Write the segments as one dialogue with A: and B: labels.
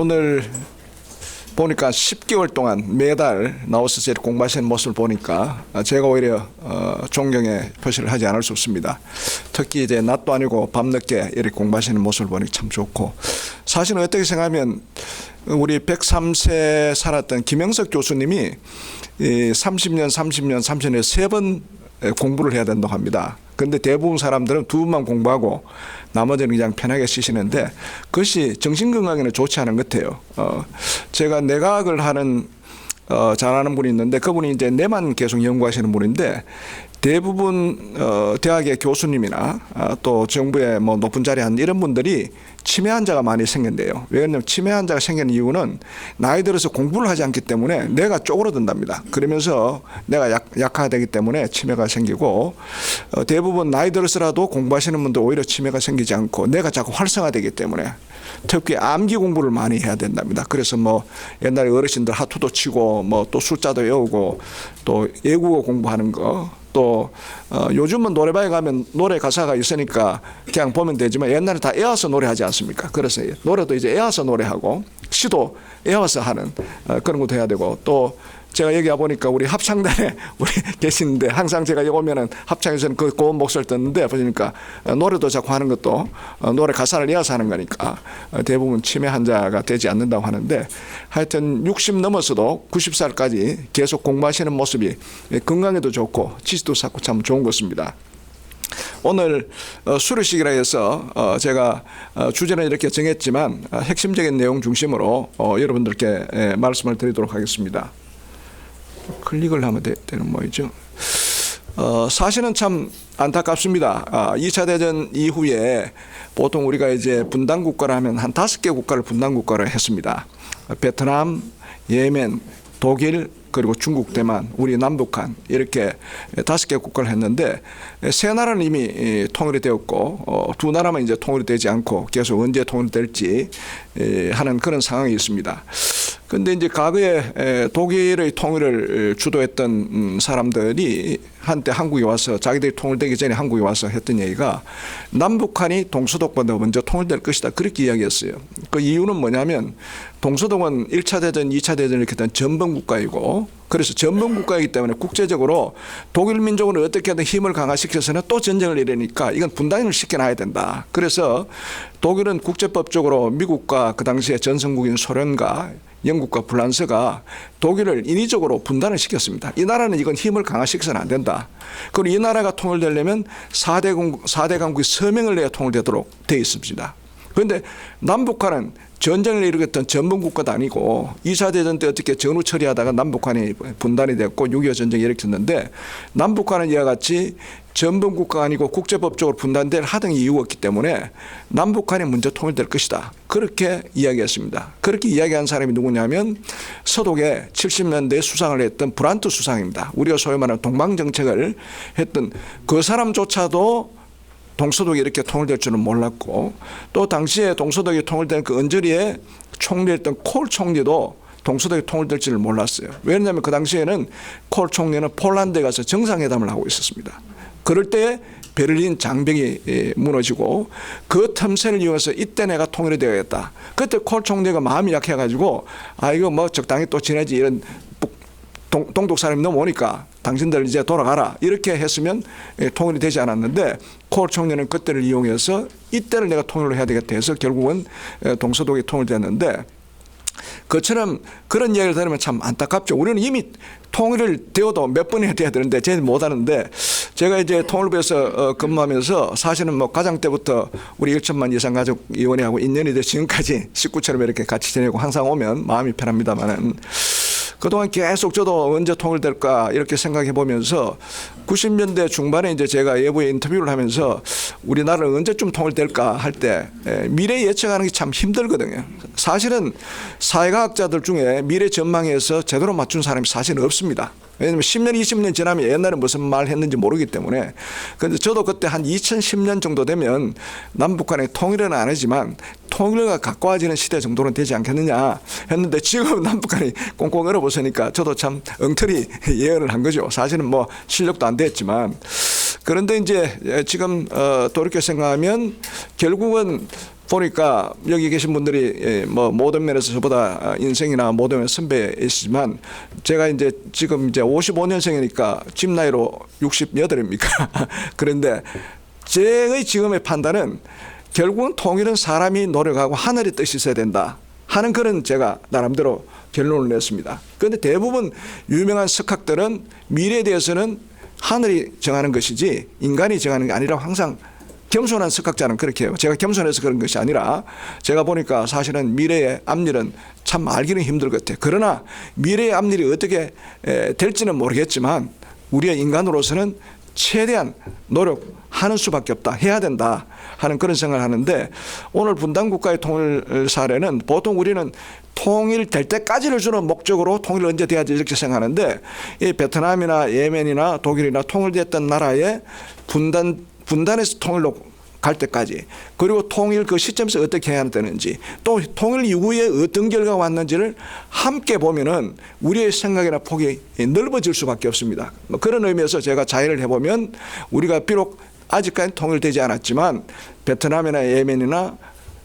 A: 오늘 보니까 10개월 동안 매달 나와서 이렇게 공부하시는 모습을 보니까 제가 오히려 존경의 표시를 하지 않을 수 없습니다. 특히 이제 낮도 아니고 밤늦게 이렇게 공부하시는 모습을 보니 참 좋고, 사실은 어떻게 생각하면 우리 103세 살았던 김영석 교수님이 30년에 3번 공부를 해야 된다고 합니다. 그런데 대부분 사람들은 2번만 공부하고 나머지는 그냥 편하게 쉬시는데 그것이 정신건강에는 좋지 않은 것 같아요. 제가 내과학을 잘하는 분이 있는데 그분이 이제 뇌만 계속 연구하시는 분인데 대부분 대학의 교수님이나 또 정부의 뭐 높은 자리에 한 이런 분들이 치매 환자가 많이 생긴대요. 왜냐하면 치매 환자가 생기는 이유는 나이 들어서 공부를 하지 않기 때문에 뇌가 쪼그러든답니다. 그러면서 뇌가 약화되기 때문에 치매가 생기고, 대부분 나이 들어서라도 공부하시는 분들 오히려 치매가 생기지 않고 뇌가 자꾸 활성화되기 때문에 특히 암기 공부를 많이 해야 된답니다. 그래서 뭐 옛날에 어르신들 하투도 치고 뭐 또 숫자도 외우고 또 외국어 공부하는 거, 또 요즘은 노래방에 가면 노래 가사가 있으니까 그냥 보면 되지만 옛날에 다 외워서 노래하지 않습니까? 그래서 노래도 이제 외워서 노래하고 시도 외워서 하는 그런 것도 해야 되고, 또 제가 여기 와보니까 우리 합창단에 우리 계시는데 항상 제가 여기 오면은 합창에서는 그 고운 목소리를 듣는데 보니까 노래도 자꾸 하는 것도 노래 가사를 외워서 하는 거니까 대부분 치매 환자가 되지 않는다고 하는데, 하여튼 60 넘어서도 90살까지 계속 공부하시는 모습이 건강에도 좋고 지식도 쌓고 참 좋은 것입니다. 오늘 수료식이라 해서 제가 주제는 이렇게 정했지만 핵심적인 내용 중심으로 여러분들께 말씀을 드리도록 하겠습니다. 클릭을 하면 되는 모이죠. 사실은 참 안타깝습니다. 2차 대전 이후에 보통 우리가 이제 분단 국가를 하면 한 5개 국가를 분단 국가를 했습니다. 베트남, 예멘, 독일, 그리고 중국, 대만, 우리 남북한 이렇게 5개 국가를 했는데 세 나라는 이미 통일이 되었고 2나라만 이제 통일이 되지 않고 계속 언제 통일될지 하는 그런 상황이 있습니다. 그런데 이제 과거에 독일의 통일을 주도했던 사람들이 한때 한국에 와서 자기들이 통일되기 전에 한국에 와서 했던 얘기가 남북한이 동서독보다 먼저 통일될 것이다, 그렇게 이야기했어요. 그 이유는 뭐냐면 동서독은 1차 대전, 2차 대전을 일으켰던 전범국가이고, 그래서 전범국가이기 때문에 국제적으로 독일 민족을 어떻게든 힘을 강화시켜서는 또 전쟁을 일으키니까 이건 분단을 시켜놔야 된다. 그래서 독일은 국제법적으로 미국과 그 당시에 전성국인 소련과 영국과 프랑스가 독일을 인위적으로 분단을 시켰습니다. 이 나라는 이건 힘을 강화시켜서는 안 된다. 그리고 이 나라가 통일되려면 4대 강국이 서명을 내야 통일되도록 되어 있습니다. 그런데 남북한은 전쟁을 일으켰던 전범국가도 아니고 2차 대전 때 어떻게 전후 처리하다가 남북한이 분단이 됐고 6.25 전쟁이 일으켰는데, 남북한은 이와 같이 전범국가가 아니고 국제법적으로 분단될 하등 이유가 없기 때문에 남북한이 먼저 통일될 것이다, 그렇게 이야기했습니다. 그렇게 이야기한 사람이 누구냐면 서독에 70년대에 수상을 했던 브란트 수상입니다. 우리가 소위 말하는 동방정책을 했던 그 사람조차도 동서독이 이렇게 통일될 줄은 몰랐고, 또 당시에 동서독이 통일된 그 언저리에 총리였던 콜 총리도 동서독이 통일될 줄을 몰랐어요. 왜냐하면 그 당시에는 콜 총리는 폴란드에 가서 정상회담을 하고 있었습니다. 그럴 때 베를린 장벽이 무너지고 그 틈새를 이용해서 이때 내가 통일이 되어야겠다. 그때 콜 총리가 마음이 약해가지고 이거 뭐 적당히 또 지내지, 이런 동독 사람이 넘어오니까 당신들 이제 돌아가라, 이렇게 했으면 통일이 되지 않았는데 콜 총리는 그때를 이용해서 이때를 내가 통일을 해야 되겠다 해서 결국은 동서독이 통일됐는데, 그처럼 그런 이야기를 들으면 참 안타깝죠. 우리는 이미 통일을 되어도 몇 번이나 돼야 되는데 쟤는 못하는데, 제가 이제 통일부에서 근무하면서 사실은 뭐 가장 때부터 우리 1천만 이상가족위원회하고 인연이 돼 지금까지 식구처럼 이렇게 같이 지내고 항상 오면 마음이 편합니다만은, 그동안 계속 저도 언제 통일될까 이렇게 생각해 보면서 90년대 중반에 이제 제가 외부에 인터뷰를 하면서 우리나라는 언제쯤 통일될까 할 때 미래 예측하는 게 참 힘들거든요. 사실은 사회과학자들 중에 미래 전망에서 제대로 맞춘 사람이 사실은 없습니다. 왜냐하면 10년, 20년 지나면 옛날에 무슨 말 했는지 모르기 때문에. 그런데 저도 그때 한 2010년 정도 되면 남북한의 통일은 안 하지만 통일과 가까워지는 시대 정도는 되지 않겠느냐 했는데, 지금 남북한이 꽁꽁 얼어보시니까 저도 참 엉터리 예언을 한 거죠. 사실은 뭐 실력도 안 됐지만. 그런데 이제 지금 돌이켜 생각하면 결국은 보니까 여기 계신 분들이 뭐 모든 면에서 저보다 인생이나 모든 면 선배이시지만 제가 이제 지금 이제 55년생이니까 집 나이로 68입니까? 그런데 제의 지금의 판단은 결국은 통일은 사람이 노력하고 하늘의 뜻이 있어야 된다 하는 그런 제가 나름대로 결론을 냈습니다. 그런데 대부분 유명한 석학들은 미래에 대해서는 하늘이 정하는 것이지 인간이 정하는 게 아니라고 항상 겸손한 석학자는 그렇게 해요. 제가 겸손해서 그런 것이 아니라 제가 보니까 사실은 미래의 앞일은 참 알기는 힘들 것 같아요. 그러나 미래의 앞일이 어떻게 될지는 모르겠지만 우리의 인간으로서는 최대한 노력하는 수밖에 없다. 해야 된다 하는 그런 생각을 하는데 오늘 분단국가의 통일 사례는 보통 우리는 통일될 때까지를 주는 목적으로 통일 언제 돼야지 이렇게 생각하는데 이 베트남이나 예멘이나 독일이나 통일됐던 나라의 분단에서 통일로 갈 때까지 그리고 통일 그 시점에서 어떻게 해야 되는지 또 통일 이후에 어떤 결과가 왔는지를 함께 보면은 우리의 생각이나 폭이 넓어질 수밖에 없습니다. 그런 의미에서 제가 자의를 해보면 우리가 비록 아직까지 통일되지 않았지만 베트남이나 예멘이나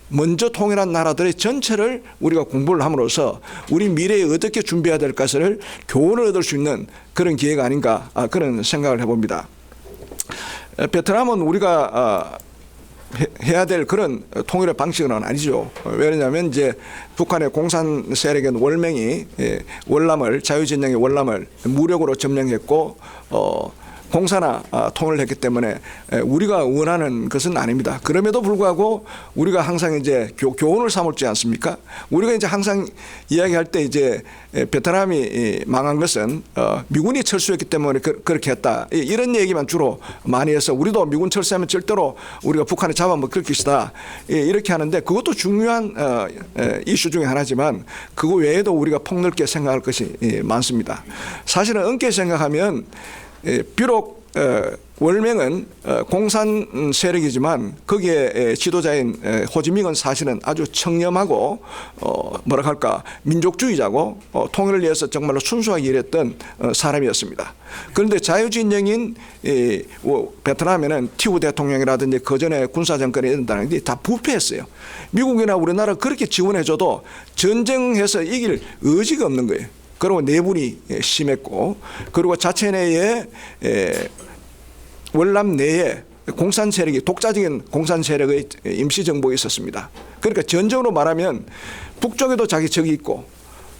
A: 먼저 통일한 나라들의 전체를 우리가 공부를 함으로써 우리 미래에 어떻게 준비해야 될 것을 교훈을 얻을 수 있는 그런 기회가 아닌가 그런 생각을 해봅니다. 베트남은 우리가 해야 될 그런 통일의 방식은 아니죠. 왜냐하면 이제 북한의 공산 세력인 월맹이 월남을 자유진영의 월남을 무력으로 점령했고 공산화 통일을 했기 때문에 우리가 원하는 것은 아닙니다. 그럼에도 불구하고 우리가 항상 이제 교훈을 삼을지 않습니까? 우리가 이제 항상 이야기할 때 이제 베트남이 망한 것은 미군이 철수했기 때문에 그렇게 했다. 이런 얘기만 주로 많이 해서 우리도 미군 철수하면 절대로 우리가 북한에 잡아먹을 것이다. 이렇게 하는데 그것도 중요한 이슈 중에 하나지만 그거 외에도 우리가 폭넓게 생각할 것이 많습니다. 사실은 엄게 생각하면 비록 월맹은 공산 세력이지만 거기에 지도자인 호지민은 사실은 아주 청렴하고 뭐라 할까 민족주의자고 통일을 위해서 정말로 순수하게 일했던 사람이었습니다. 그런데 자유진영인 베트남에는 티우 대통령이라든지 그 전에 군사정권이 있다는 게 다 부패했어요. 미국이나 우리나라 그렇게 지원해줘도 전쟁해서 이길 의지가 없는 거예요. 그리고 내분이 심했고 그리고 자체 내에 월남 내에 공산 세력이 독자적인 공산 세력의 임시정부가 있었습니다. 그러니까 전적으로 말하면 북쪽에도 자기 적이 있고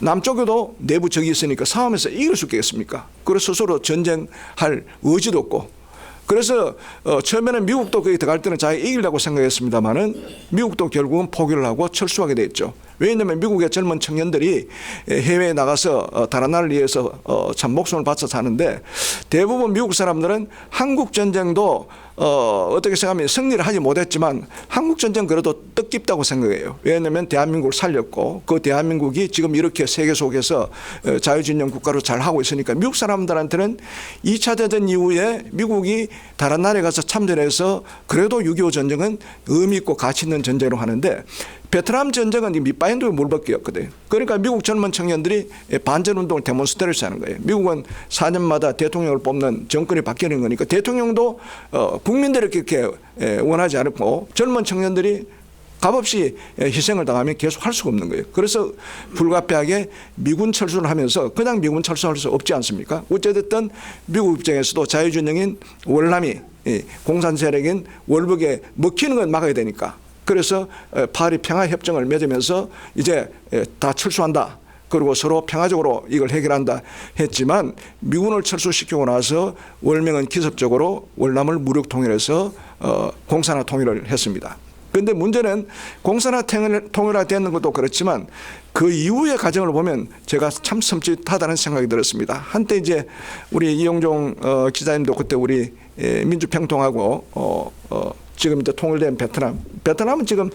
A: 남쪽에도 내부 적이 있으니까 싸움에서 이길 수 있겠습니까? 그래서 스스로 전쟁할 의지도 없고 그래서 처음에는 미국도 거기 들어갈 때는 자기가 이기려고 생각했습니다만은 미국도 결국은 포기를 하고 철수하게 됐죠. 왜냐하면 미국의 젊은 청년들이 해외에 나가서 다른 나라를 위해서 참 목숨을 바쳐 사는데 대부분 미국 사람들은 한국 전쟁도 어떻게 생각하면 승리를 하지 못했지만 한국 전쟁 그래도 뜻깊다고 생각해요. 왜냐하면 대한민국을 살렸고 그 대한민국이 지금 이렇게 세계 속에서 자유진영 국가로 잘 하고 있으니까 미국 사람들한테는 2차 대전 이후에 미국이 다른 나라에 가서 참전해서 그래도 6.25 전쟁은 의미 있고 가치 있는 전쟁으로 하는데 베트남 전쟁은 밑바인도에 물밖에였거든요. 그러니까 미국 젊은 청년들이 반전운동을 데몬스트레이션 하는 거예요. 미국은 4년마다 대통령을 뽑는 정권이 바뀌는 거니까 대통령도 국민들이 그렇게 원하지 않고 젊은 청년들이 값없이 희생을 당하면 계속 할 수가 없는 거예요. 그래서 불가피하게 미군 철수를 하면서 그냥 미군 철수할 수 없지 않습니까? 어쨌든 미국 입장에서도 자유진영인 월남이 공산 세력인 월북에 먹히는 건 막아야 되니까 그래서 파리 평화협정을 맺으면서 이제 다 철수한다. 그리고 서로 평화적으로 이걸 해결한다 했지만 미군을 철수시키고 나서 월명은 기습적으로 월남을 무력 통일해서 공산화 통일을 했습니다. 그런데 문제는 공산화 통일화되는 것도 그렇지만 그 이후의 과정을 보면 제가 참 섬찟하다는 생각이 들었습니다. 한때 이제 우리 이용종 기자님도 그때 우리 민주평통하고 지금 이제 통일된 베트남은 지금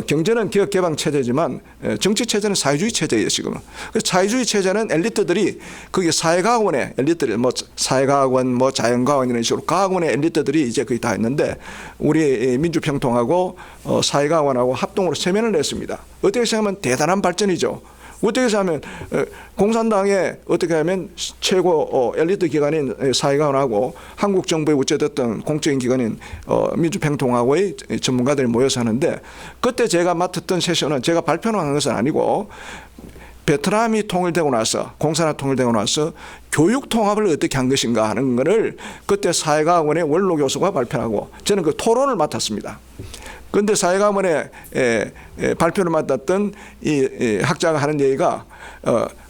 A: 경제는 개혁개방 체제지만 정치 체제는 사회주의 체제예요 지금은. 그래서 사회주의 체제는 엘리트들이 거기 사회과학원의 엘리트들 뭐 사회과학원 뭐 자연과학원 이런 식으로 과학원의 엘리트들이 이제 거의 다 있는데 우리 민주평통하고 사회과학원하고 합동으로 세면을 냈습니다. 어떻게 생각하면 대단한 발전이죠. 어떻게 해서 하면 공산당에 어떻게 하면 최고 엘리트 기관인 사회가원하고 한국 정부의 어찌됐든 공적인 기관인 민주평통하고의 전문가들이 모여서 하는데, 그때 제가 맡았던 세션은 제가 발표를 한 것은 아니고 베트남이 통일되고 나서, 공산화 통일되고 나서 교육 통합을 어떻게 한 것인가 하는 것을 그때 사회과학원의 원로 교수가 발표하고 저는 그 토론을 맡았습니다. 그런데 사회과학원의 발표를 맡았던 이 학자가 하는 얘기가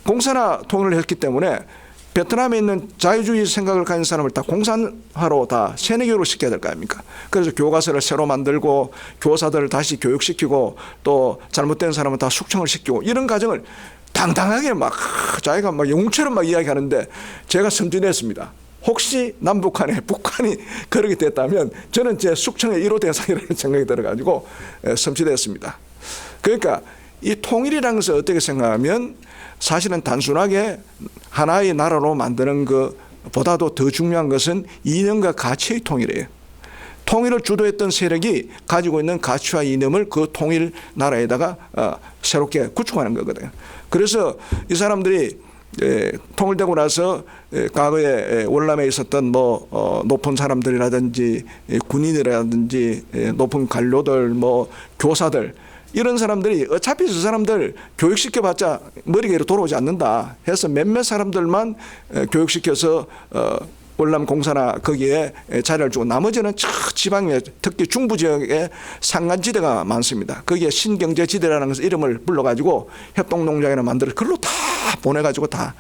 A: 공산화 통일을 했기 때문에 베트남에 있는 자유주의 생각을 가진 사람을 다 공산화로 다 세뇌교육을 시켜야 될 거 아닙니까? 그래서 교과서를 새로 만들고 교사들을 다시 교육시키고 또 잘못된 사람은 다 숙청을 시키고 이런 과정을 당당하게 막 자기가 막 영웅처럼 막 이야기하는데 제가 섬진했습니다. 혹시 남북한에 북한이 그렇게 됐다면 저는 제 숙청의 1호 대상이라는 생각이 들어가지고 섬찟했습니다. 그러니까 이 통일이라는 것을 어떻게 생각하면 사실은 단순하게 하나의 나라로 만드는 것보다도 더 중요한 것은 이념과 가치의 통일이에요. 통일을 주도했던 세력이 가지고 있는 가치와 이념을 그 통일 나라에다가 새롭게 구축하는 거거든요. 그래서 이 사람들이 통일되고 나서 과거에 월남에 있었던 높은 사람들이라든지 군인이라든지 높은 관료들 교사들 이런 사람들이 어차피 저 사람들 교육시켜봤자 머리가 이렇게 돌아오지 않는다 해서 몇몇 사람들만 교육시켜서 월남 공산화 거기에 자리를 주고 나머지는 지방에 특히 중부 지역에 산간지대가 많습니다. 거기에 신경제지대라는 것을 이름을 불러가지고 협동농장이나 만들어 그걸로 다 보내가지고 다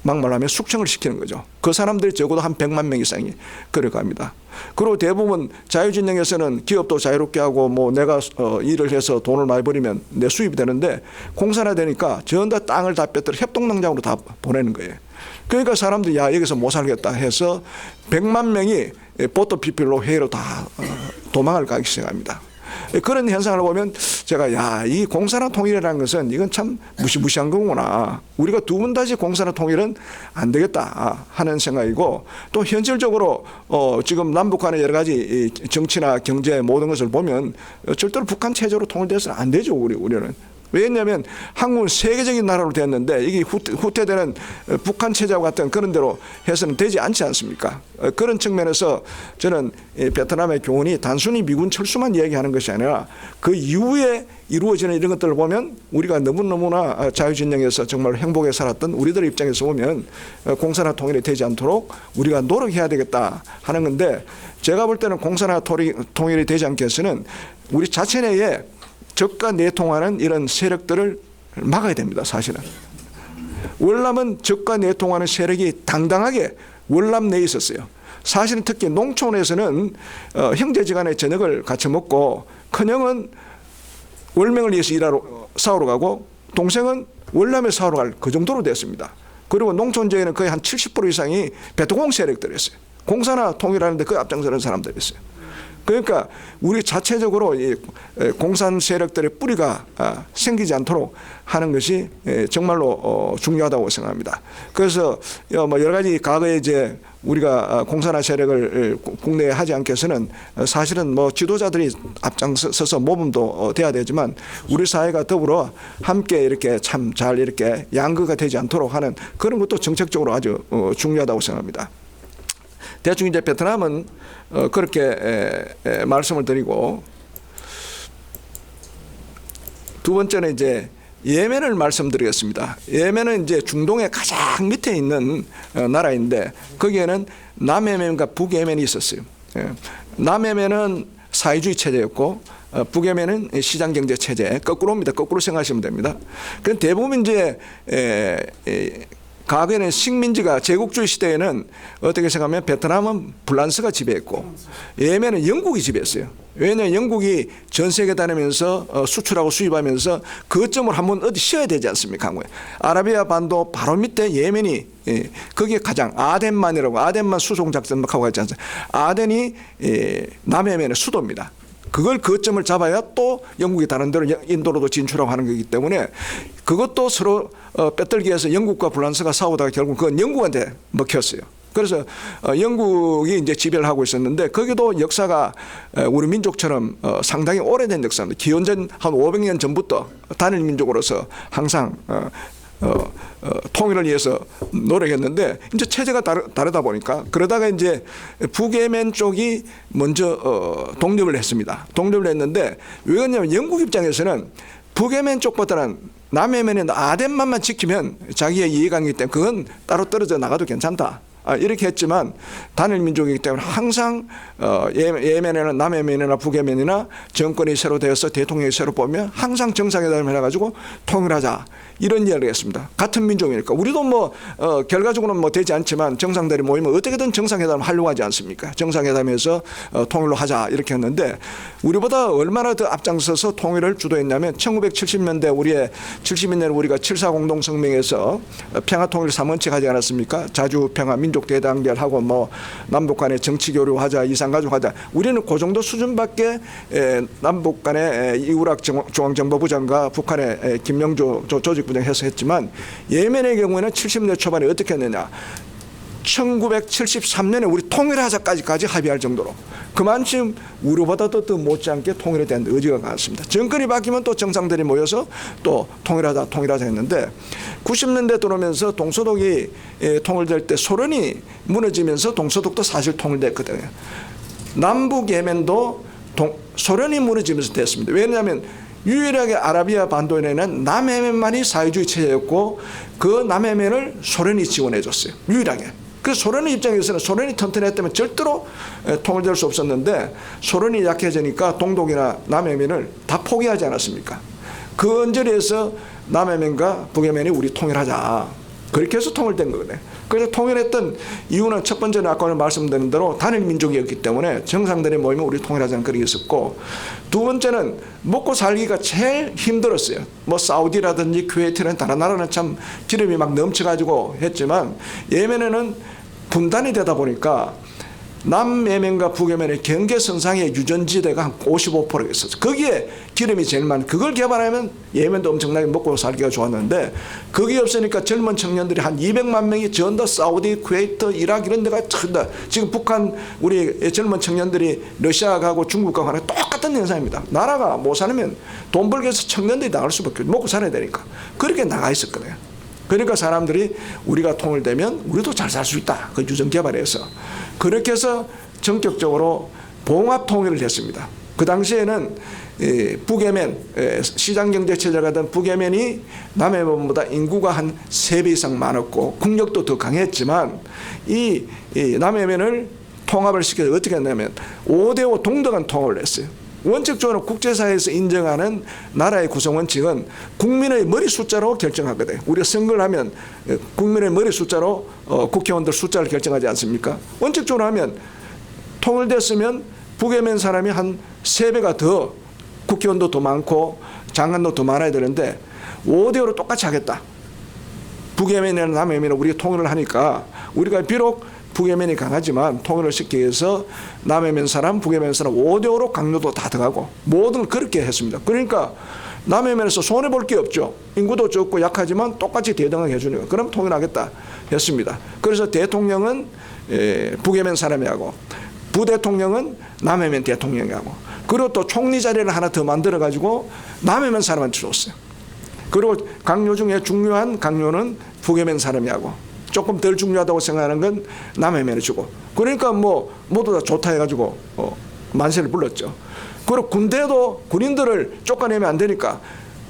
A: 막말하면 숙청을 시키는 거죠. 그 사람들이 적어도 한 100만 명 이상이 그래갑니다. 그리고 대부분 자유진영에서는 기업도 자유롭게 하고 내가 일을 해서 돈을 많이 벌이면 내 수입이 되는데 공산화되니까 전부 다 땅을 다 뺏들어 협동농장으로 다 보내는 거예요. 그러니까 사람들이 여기서 못 살겠다 해서 100만 명이 보트 피필로 회의로 다 도망을 가기 시작합니다. 그런 현상을 보면 제가 이 공산화 통일이라는 것은 이건 참 무시무시한 거구나. 우리가 두 번 다시 공산화 통일은 안 되겠다 하는 생각이고, 또 현실적으로 지금 남북한의 여러 가지 정치나 경제 모든 것을 보면 절대로 북한 체제로 통일돼서는 안 되죠. 우리는. 왜냐하면 한국은 세계적인 나라로 됐는데 이게 후퇴되는 북한 체제와 같은 그런 대로 해서는 되지 않지 않습니까? 그런 측면에서 저는 베트남의 교훈이 단순히 미군 철수만 이야기하는 것이 아니라 그 이후에 이루어지는 이런 것들을 보면 우리가 너무너무나 자유진영에서 정말 행복에 살았던 우리들 입장에서 보면 공산화 통일이 되지 않도록 우리가 노력해야 되겠다 하는 건데, 제가 볼 때는 공산화 통일이 되지 않게 해서는 우리 자체 내에 적과 내통하는 이런 세력들을 막아야 됩니다. 사실은 월남은 적과 내통하는 세력이 당당하게 월남 내에 있었어요. 사실은 특히 농촌에서는 형제지간의 저녁을 같이 먹고 큰형은 월명을 위해서 싸우러 가고 동생은 월남에 싸우러 갈 그 정도로 됐습니다. 그리고 농촌 지역에는 거의 한 70% 이상이 베트공 세력들이었어요. 공산화 통일하는데 그 앞장서는 사람들이었어요. 그러니까 우리 자체적으로 이 공산 세력들의 뿌리가 생기지 않도록 하는 것이 정말로 중요하다고 생각합니다. 그래서 여러 가지 과거에 이제 우리가 공산화 세력을 국내에 하지 않게 해서는 사실은 지도자들이 앞장서서 모범도 돼야 되지만 우리 사회가 더불어 함께 이렇게 참 잘 이렇게 양극화가 되지 않도록 하는 그런 것도 정책적으로 아주 중요하다고 생각합니다. 대충 이제 베트남은 그렇게 말씀을 드리고, 두 번째는 이제 예멘을 말씀드리겠습니다. 예멘은 이제 중동의 가장 밑에 있는 나라인데 거기에는 남예멘과 북예멘이 있었어요. 남예멘은 사회주의 체제였고 북예멘은 시장경제 체제, 거꾸로입니다. 거꾸로 생각하시면 됩니다. 그럼 대부분 이제 과거에는 식민지가 제국주의 시대에는 어떻게 생각하면 베트남은 프랑스가 지배했고 예멘은 영국이 지배했어요. 왜냐하면 영국이 전 세계 다니면서 수출하고 수입하면서 그점을 한번 어디 쉬어야 되지 않습니까? 한국에. 아라비아 반도 바로 밑에 예멘이 거기에 가장 아덴만 수송작전 하고 있지 않습니까? 아덴이 남예멘의 수도입니다. 그걸 거점을 잡아야 또 영국이 다른 데로 인도로도 진출하고 하는 거기 때문에 그것도 서로 빼들기 위해서 영국과 프랑스가 싸우다가 결국 그건 영국한테 먹혔어요. 그래서 영국이 이제 지배를 하고 있었는데 거기도 역사가 우리 민족처럼 상당히 오래된 역사입니다. 기원전 한 500년 전부터 단일 민족으로서 항상 통일을 위해서 노력했는데 이제 체제가 다르다 보니까 그러다가 이제 북예멘 쪽이 먼저 독립을 했습니다. 독립을 했는데 왜 그러냐면 영국 입장에서는 북예멘 쪽보다는 남예멘의 아덴만만 지키면 자기의 이해관계이기 때문에 그건 따로 떨어져 나가도 괜찮다. 이렇게 했지만 단일 민족이기 때문에 항상 예멘이나 남예멘이나 북예멘이나 정권이 새로 되어서 대통령이 새로 보면 항상 정상회담을 해가지고 통일하자 이런 이야기를 했습니다. 같은 민족이니까 우리도 뭐 결과적으로는 뭐 되지 않지만 정상들이 모이면 어떻게든 정상회담을 하려고 하지 않습니까? 정상회담에서 통일로 하자 이렇게 했는데 우리보다 얼마나 더 앞장서서 통일을 주도했냐면 1970년대 우리의 70년대 우리가 7.4 공동성명에서 평화통일 3원칙 하지 않았습니까? 자주평화 민족 대단결하고 뭐 남북 간의 정치 교류하자 이산가족하자 우리는 그 정도 수준밖에 남북 간의 이우락 중앙정보부장과 북한의 김명조 조직부장 해서 했지만 예멘의 경우에는 70년대 초반에 어떻게 했느냐 1973년에 우리 통일하자까지 합의할 정도로 그만큼 우리보다도 더 못지않게 통일에 대한 의지가 강했습니다. 정권이 바뀌면 또 정상들이 모여서 또 통일하자 했는데 90년대 들어오면서 동서독이 통일될 때 소련이 무너지면서 동서독도 사실 통일됐거든요. 남북 예멘도 소련이 무너지면서 됐습니다. 왜냐하면 유일하게 아라비아 반도에는 남예멘만이 사회주의 체제였고 그 남예멘을 소련이 지원해 줬어요. 유일하게. 그래서 소련의 입장에서는 소련이 튼튼했다면 절대로 통일될 수 없었는데 소련이 약해지니까 동독이나 남예멘을 다 포기하지 않았습니까? 그 언저리에서 남예멘과 북예멘이 우리 통일하자. 그렇게 해서 통일된 거거든요. 그래서 통일했던 이유는 첫 번째는 아까 말씀드린 대로 단일 민족이었기 때문에 정상들이 모이면 우리 통일하자는 그런 게 있었고 두 번째는 먹고 살기가 제일 힘들었어요. 뭐 사우디라든지 쿠웨이트라는 다른 나라는 참 기름이 막 넘쳐가지고 했지만 예멘에는 분단이 되다 보니까 남예멘과 북예멘의 경계선상의 유전지대가 한 55%가 있었어요. 거기에 기름이 제일 많은 그걸 개발하면 예멘도 엄청나게 먹고 살기가 좋았는데 그게 없으니까 젊은 청년들이 한 200만 명이 전다 사우디, 쿠웨이트, 이라크 이런 데가 전다. 지금 북한 우리 젊은 청년들이 러시아 가고 중국 가고 하는 똑같은 현상입니다. 나라가 못 살면 돈 벌기 위해서 청년들이 나갈 수밖에 없어요. 먹고 살아야 되니까. 그렇게 나가 있었거든요. 그러니까 사람들이 우리가 통일되면 우리도 잘 살 수 있다. 그 유전 개발해서. 그렇게 해서 전격적으로 봉합 통일을 했습니다. 그 당시에는 북예멘 시장경제체제가 된 북예멘이 남예멘보다 인구가 한 3배 이상 많았고 국력도 더 강했지만 이 남예멘을 통합을 시켜서 어떻게 했냐면 5대5 동등한 통합을 했어요. 원칙적으로 국제사회에서 인정하는 나라의 구성원칙은 국민의 머리 숫자로 결정하거든요. 우리가 선거를 하면 국민의 머리 숫자로 국회의원들 숫자를 결정하지 않습니까? 원칙적으로 하면 통일됐으면 북예멘 사람이 한 3배가 더 국회의원도 더 많고 장관도 더 많아야 되는데 5대5로 똑같이 하겠다. 북예멘이나 남예멘을 우리가 통일을 하니까 우리가 비록 북예멘이 강하지만 통일을 시키기 위해서 남예멘 사람, 북예멘 사람 5대5로 강요도 다 들어가고 모든 걸 그렇게 했습니다. 그러니까 남예멘에서 손해볼 게 없죠. 인구도 적고 약하지만 똑같이 대등하게 해주니까 그럼 통일하겠다 했습니다. 그래서 대통령은 북예멘 사람이 하고 부대통령은 남예멘 대통령이 하고 그리고 또 총리 자리를 하나 더 만들어가지고 남예멘 사람한테 줬어요. 그리고 강요 중에 중요한 강요는 북예멘 사람이 하고 조금 덜 중요하다고 생각하는 건 남예멘에 주고 그러니까 뭐 모두 다 좋다 해가지고 만세를 불렀죠. 그리고 군대도 군인들을 쫓아내면 안 되니까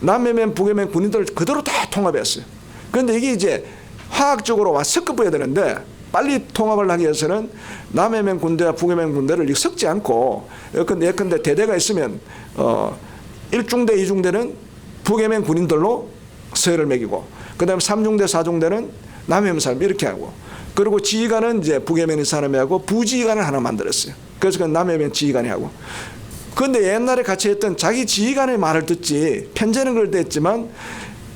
A: 남예멘 북예멘 군인들을 그대로 다 통합했어요. 그런데 이게 이제 화학적으로 섞어버려야 되는데 빨리 통합을 하기 위해서는 남예멘 군대와 북예멘 군대를 섞지 않고 예컨대 대대가 있으면 1중대 2중대는 북예멘 군인들로 서열을 매기고 그 다음에 3중대 4중대는 남예멘 사람 이렇게 하고 그리고 지휘관은 이제 북예멘 사람이 하고 부지휘관을 하나 만들었어요. 그래서 그 남예멘 지휘관이 하고 그런데 옛날에 같이 했던 자기 지휘관의 말을 듣지 편지는 걸 됐지만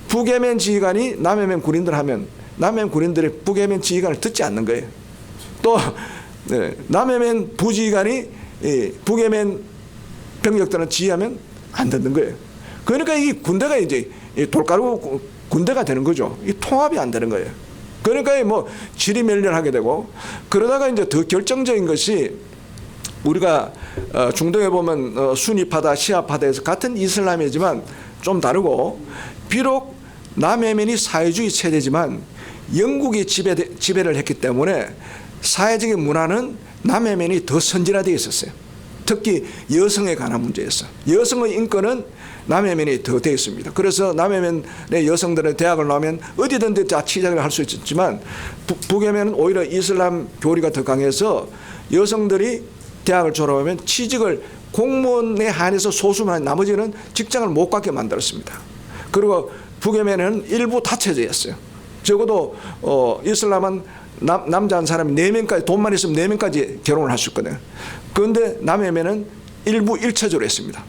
A: 북예멘 지휘관이 남예멘 군인들 하면 남예멘 군인들이 북예멘 지휘관을 듣지 않는 거예요. 또 남예멘 부지휘관이 북예멘 병력들은 지휘하면 안 듣는 거예요. 그러니까 이 군대가 이제 돌가루 군대가 되는 거죠. 이 통합이 안 되는 거예요. 그러니까 뭐 지리멸렬하게 되고, 그러다가 이제 더 결정적인 것이 우리가 중동에 보면 수니파다 시아파다에서 같은 이슬람이지만 좀 다르고, 비록 남예멘이 사회주의 체제지만 영국이 지배를 했기 때문에 사회적인 문화는 남예멘이 더 선진화되어 있었어요. 특히 여성에 관한 문제에서 여성의 인권은 남예멘이 더 되어 있습니다. 그래서 남예멘의 여성들은 대학을 나오면 어디든지 다 취직을 할 수 있었지만 북예멘은 오히려 이슬람 교리가 더 강해서 여성들이 대학을 졸업하면 취직을 공무원에 한해서 소수만, 나머지는 직장을 못 갖게 만들었습니다. 그리고 북예멘은 일부 다체제였어요. 적어도 이슬람은 남자 한 사람이 4명까지, 돈만 있으면 4명까지 결혼을 할 수 있거든요. 그런데 남예멘은 일부 일체적으로 했습니다.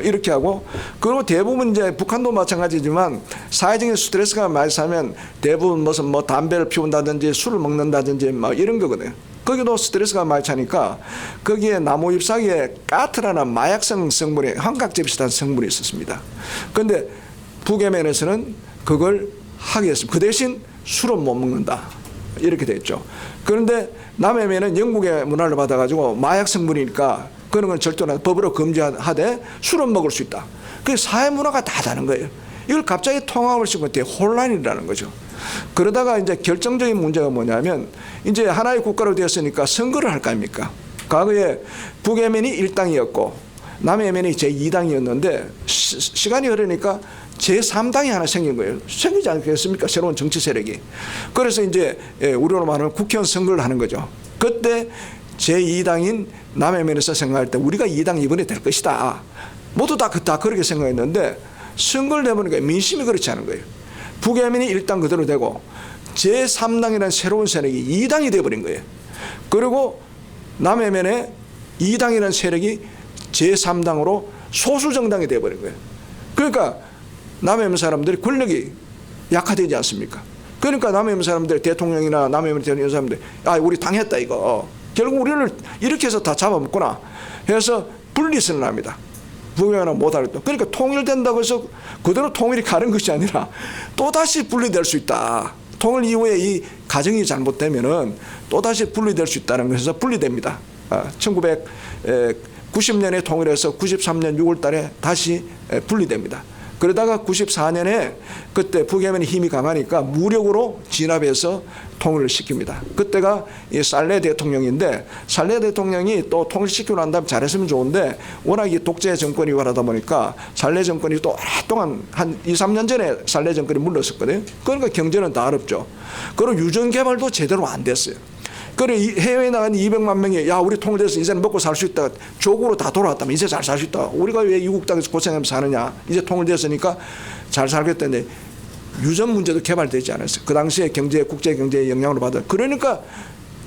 A: 이렇게 하고, 그리고 대부분 이제 북한도 마찬가지지만 사회적인 스트레스가 많이 쌓이면 대부분 무슨 뭐 담배를 피운다든지 술을 먹는다든지 뭐 이런 거거든요. 거기도 스트레스가 많이 차니까 거기에 나무 잎사귀에 까트라는 마약성 성분이, 환각제 비슷한 성분이 있었습니다. 그런데 북예멘에서는 그걸 하게 했습니다. 그 대신 술은 못 먹는다, 이렇게 됐죠. 그런데 남예멘은 영국의 문화를 받아가지고 마약 성분이니까 그런 건 절대로 법으로 금지하되 술은 먹을 수 있다. 그 사회 문화가 다 다른 거예요. 이걸 갑자기 통합을 시키면 되게 혼란이라는 거죠. 그러다가 이제 결정적인 문제가 뭐냐면, 이제 하나의 국가로 되었으니까 선거를 할 거 아닙니까? 과거에 북예멘이 1당이었고 남예멘이 제2당이었는데 시간이 흐르니까 제3당이 하나 생긴 거예요. 생기지 않겠습니까? 새로운 정치 세력이. 그래서 이제 우리로 말하면 국회의원 선거를 하는 거죠. 그때 제2당인 남예멘에서 생각할 때 우리가 2당 이번에 될 것이다, 모두 다 그렇게 생각했는데 선거를 내보니까 민심이 그렇지 않은 거예요. 북예멘이 1당 그대로 되고 제3당이라는 새로운 세력이 2당이 되어버린 거예요. 그리고 남예멘의 2당이라는 세력이 제3당으로 소수정당이 되어버린 거예요. 그러니까 남예멘 사람들이 권력이 약화되지 않습니까? 그러니까 남예멘 사람들, 대통령이나 남예멘 되는 사람들, 우리 당했다 이거. 결국 우리를 이렇게 해서 다 잡아먹구나 해서 분리선언을 합니다. 북예멘은 못하겠다. 그러니까 통일된다고 해서 그대로 통일이 가는 것이 아니라 또다시 분리될 수 있다. 통일 이후에 이 가정이 잘못되면은 또다시 분리될 수 있다는 것에서 분리됩니다. 1990년에 통일해서 93년 6월 달에 다시 분리됩니다. 그러다가 94년에 그때 북예멘이 힘이 강하니까 무력으로 진압해서 통일을 시킵니다. 그때가 이 살레 대통령인데, 살레 대통령이 또 통일시키고 난 다음에 잘했으면 좋은데 워낙 이 독재 정권이 하다 보니까 살레 정권이 또 오랫동안 한 2, 3년 전에 살레 정권이 물렀었거든요. 그러니까 경제는 다 어렵죠. 그리고 유전 개발도 제대로 안 됐어요. 그래 해외에 나간 200만 명이 우리 통일돼서 이제는 먹고 살 수 있다, 조국으로 다 돌아왔다면 이제 잘 살 수 있다, 우리가 왜 이국 땅에서 고생하면서 사느냐, 이제 통일됐으니까 잘 살겠다는데 유전 문제도 개발되지 않았어요. 그 당시에 국제 경제의 영향을 받아. 그러니까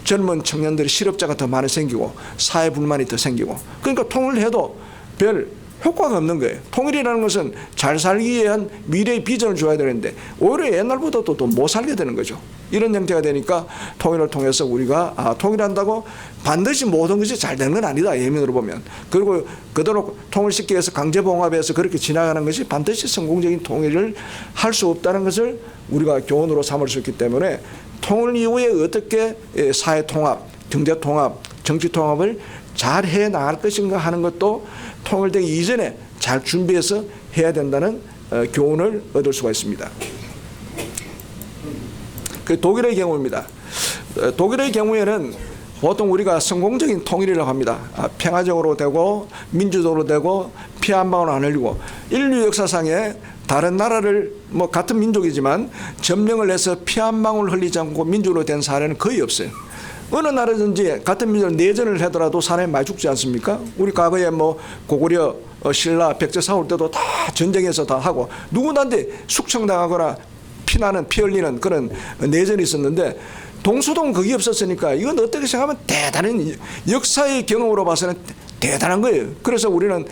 A: 젊은 청년들이 실업자가 더 많이 생기고 사회 불만이 더 생기고, 그러니까 통일해도 별 효과가 없는 거예요. 통일이라는 것은 잘 살기 위한 미래의 비전을 줘야 되는데 오히려 옛날보다도 더 못 살게 되는 거죠. 이런 형태가 되니까 통일을 통해서 우리가 통일한다고 반드시 모든 것이 잘 되는 건 아니다, 예민으로 보면. 그리고 그대로 통일시키기 위해서 강제봉합해서 그렇게 지나가는 것이 반드시 성공적인 통일을 할 수 없다는 것을 우리가 교훈으로 삼을 수 있기 때문에 통일 이후에 어떻게 사회 통합, 경제 통합, 정치 통합을 잘 해 나갈 것인가 하는 것도 통일되기 이전에 잘 준비해서 해야 된다는 교훈을 얻을 수가 있습니다. 그 독일의 경우입니다. 독일의 경우에는 보통 우리가 성공적인 통일이라고 합니다. 평화적으로 되고 민주적으로 되고 피 한 방울 안 흘리고, 인류 역사상에 다른 나라를 같은 민족이지만 점령을 해서 피 한 방울 흘리지 않고 민주로 된 사례는 거의 없어요. 어느 나라든지 같은 민족 내전을 하더라도 사람이 많이 죽지 않습니까? 우리 과거에 고구려, 신라, 백제 싸울 때도 다 전쟁에서 다 하고 누구나한테 숙청당하거나 피 흘리는 그런 내전이 있었는데, 동서동 그게 없었으니까 이건 어떻게 생각하면 대단한 역사의 경험으로 봐서는 대단한 거예요. 그래서 우리는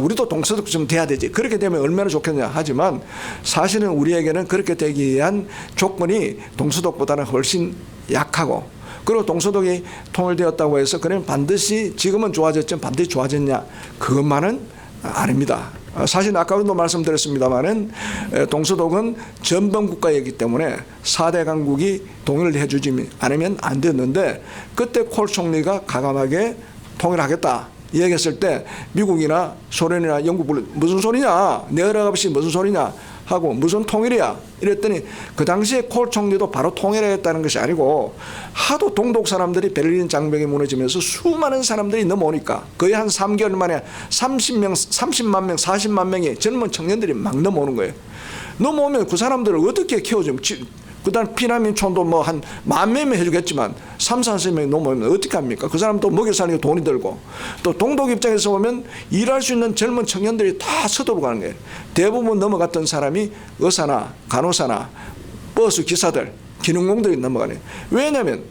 A: 우리도 동서동 좀 돼야 되지, 그렇게 되면 얼마나 좋겠냐 하지만 사실은 우리에게는 그렇게 되기 위한 조건이 동서동보다는 훨씬 약하고, 그리고 동서동이 통일되었다고 해서 그러면 반드시 지금은 좋아졌지만 반드시 좋아졌냐, 그것만은 아닙니다. 사실 아까도 말씀드렸습니다마는 동서독은 전범 국가이기 때문에 4대 강국이 동의를 해주지 않으면 안 됐는데 그때 콜 총리가 과감하게 통일하겠다 얘기했을 때 미국이나 소련이나 영국 무슨 소리냐 내어라 없이 무슨 소리냐 하고 무슨 통일이야 이랬더니 그 당시에 콜 총리도 바로 통일하겠다는 것이 아니고 하도 동독 사람들이 베를린 장벽이 무너지면서 수많은 사람들이 넘어오니까 거의 한 3개월 만에 30만 명 40만 명의 젊은 청년들이 막 넘어오는 거예요. 넘어오면 그 사람들을 어떻게 키워주면 그다음 피난민촌도 뭐 한 10,000명이면 해주겠지만 3,40명이 넘어오면 어떻게 합니까? 그 사람 또 먹여 살리고 돈이 들고 또 동독 입장에서 보면 일할 수 있는 젊은 청년들이 다 서도로 가는 거예요. 대부분 넘어갔던 사람이 의사나 간호사나 버스 기사들 기능공들이 넘어가네요. 왜냐하면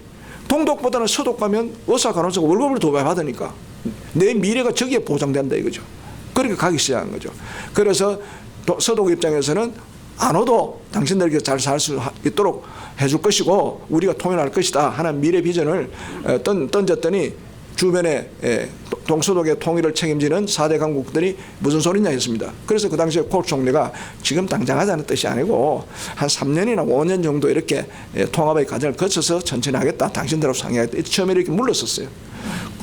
A: 동독보다는 서독 가면 의사 간호사가 월급을 더 많이 받으니까 내 미래가 저기에 보장된다 이거죠. 그렇게 가기 시작한 거죠. 그래서 서독 입장에서는 안 오도 당신들에게 잘 살 수 있도록 해줄 것이고 우리가 통일할 것이다 하는 미래 비전을 던졌더니 주변에 동서독의 통일을 책임지는 4대 강국들이 무슨 소리냐 했습니다. 그래서 그 당시에 콜 총리가 지금 당장 하자는 뜻이 아니고 한 3년이나 5년 정도 이렇게 통합의 과정을 거쳐서 천천히 하겠다. 당신들하고 상의하겠다. 처음에 이렇게 물러섰어요.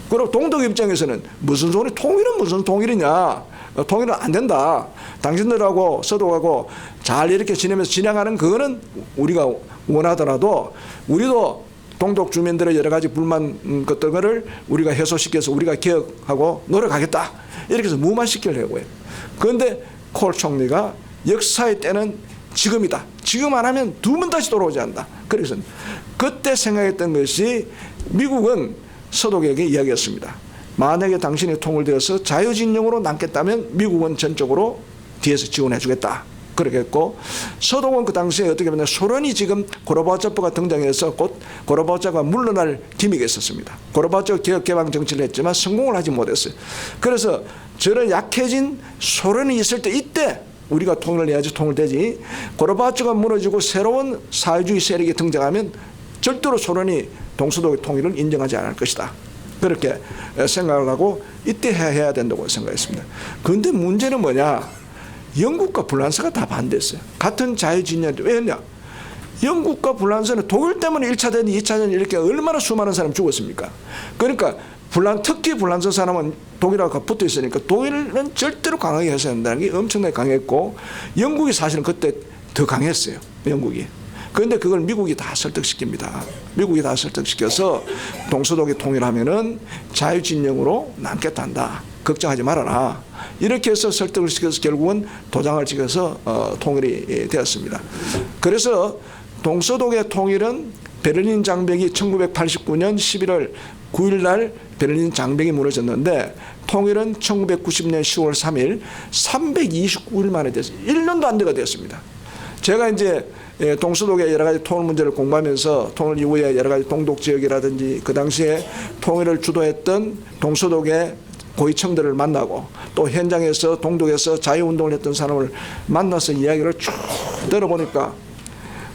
A: 그리고 동독 입장에서는 무슨 소리 통일은 무슨 통일이냐. 통일은 안 된다. 당신들하고 서독하고 잘 이렇게 지내면서 진행하는 그거는 우리가 원하더라도 우리도 동독 주민들의 여러 가지 불만 것들을 우리가 해소시켜서 우리가 개혁하고 노력하겠다. 이렇게 해서 무마시키려고 해요. 그런데 콜 총리가 역사의 때는 지금이다. 지금 안 하면 두 번 다시 돌아오지 않는다. 그래서 그때 생각했던 것이 미국은 서독에게 이야기했습니다. 만약에 당신이 통일되어서 자유진영으로 남겠다면 미국은 전적으로 뒤에서 지원해 주겠다. 그렇게 했고 서독은 그 당시에 어떻게 보면 소련이 지금 고르바초프가 등장해서 곧 고르바초프가 물러날 기미가 있었습니다. 고르바초프 개혁 개방 정치를 했지만 성공을 하지 못했어요. 그래서 저런 약해진 소련이 있을 때 이때 우리가 통일을 해야지 통일되지 고르바초프가 무너지고 새로운 사회주의 세력이 등장하면 절대로 소련이 동서독의 통일을 인정하지 않을 것이다. 그렇게 생각을 하고 이때 해야 된다고 생각했습니다. 그런데 문제는 뭐냐? 영국과 프랑스가 다 반대했어요. 같은 자유진영인데 왜냐? 영국과 프랑스는 독일 때문에 1차전, 2차전 이렇게 얼마나 수많은 사람이 죽었습니까? 그러니까 특히 프랑스 사람은 독일하고 붙어 있으니까 독일은 절대로 강하게 해서야 한다는 게 엄청나게 강했고 영국이 사실은 그때 더 강했어요. 영국이. 그런데 그걸 미국이 다 설득시킵니다. 미국이 다 설득시켜서 동서독이 통일하면은 자유진영으로 남겠다 한다. 걱정하지 말아라. 이렇게 해서 설득을 시켜서 결국은 도장을 찍어서 통일이 되었습니다. 그래서 동서독의 통일은 베를린 장벽이 1989년 11월 9일 날 베를린 장벽이 무너졌는데 통일은 1990년 10월 3일 329일 만에 됐어요. 1년도 안 돼가 되었습니다. 제가 이제 동서독의 여러 가지 통일 문제를 공부하면서 통일 이후에 여러 가지 동독 지역이라든지 그 당시에 통일을 주도했던 동서독의 고위층들을 만나고 또 현장에서 동독에서 자유운동을 했던 사람을 만나서 이야기를 쭉 들어보니까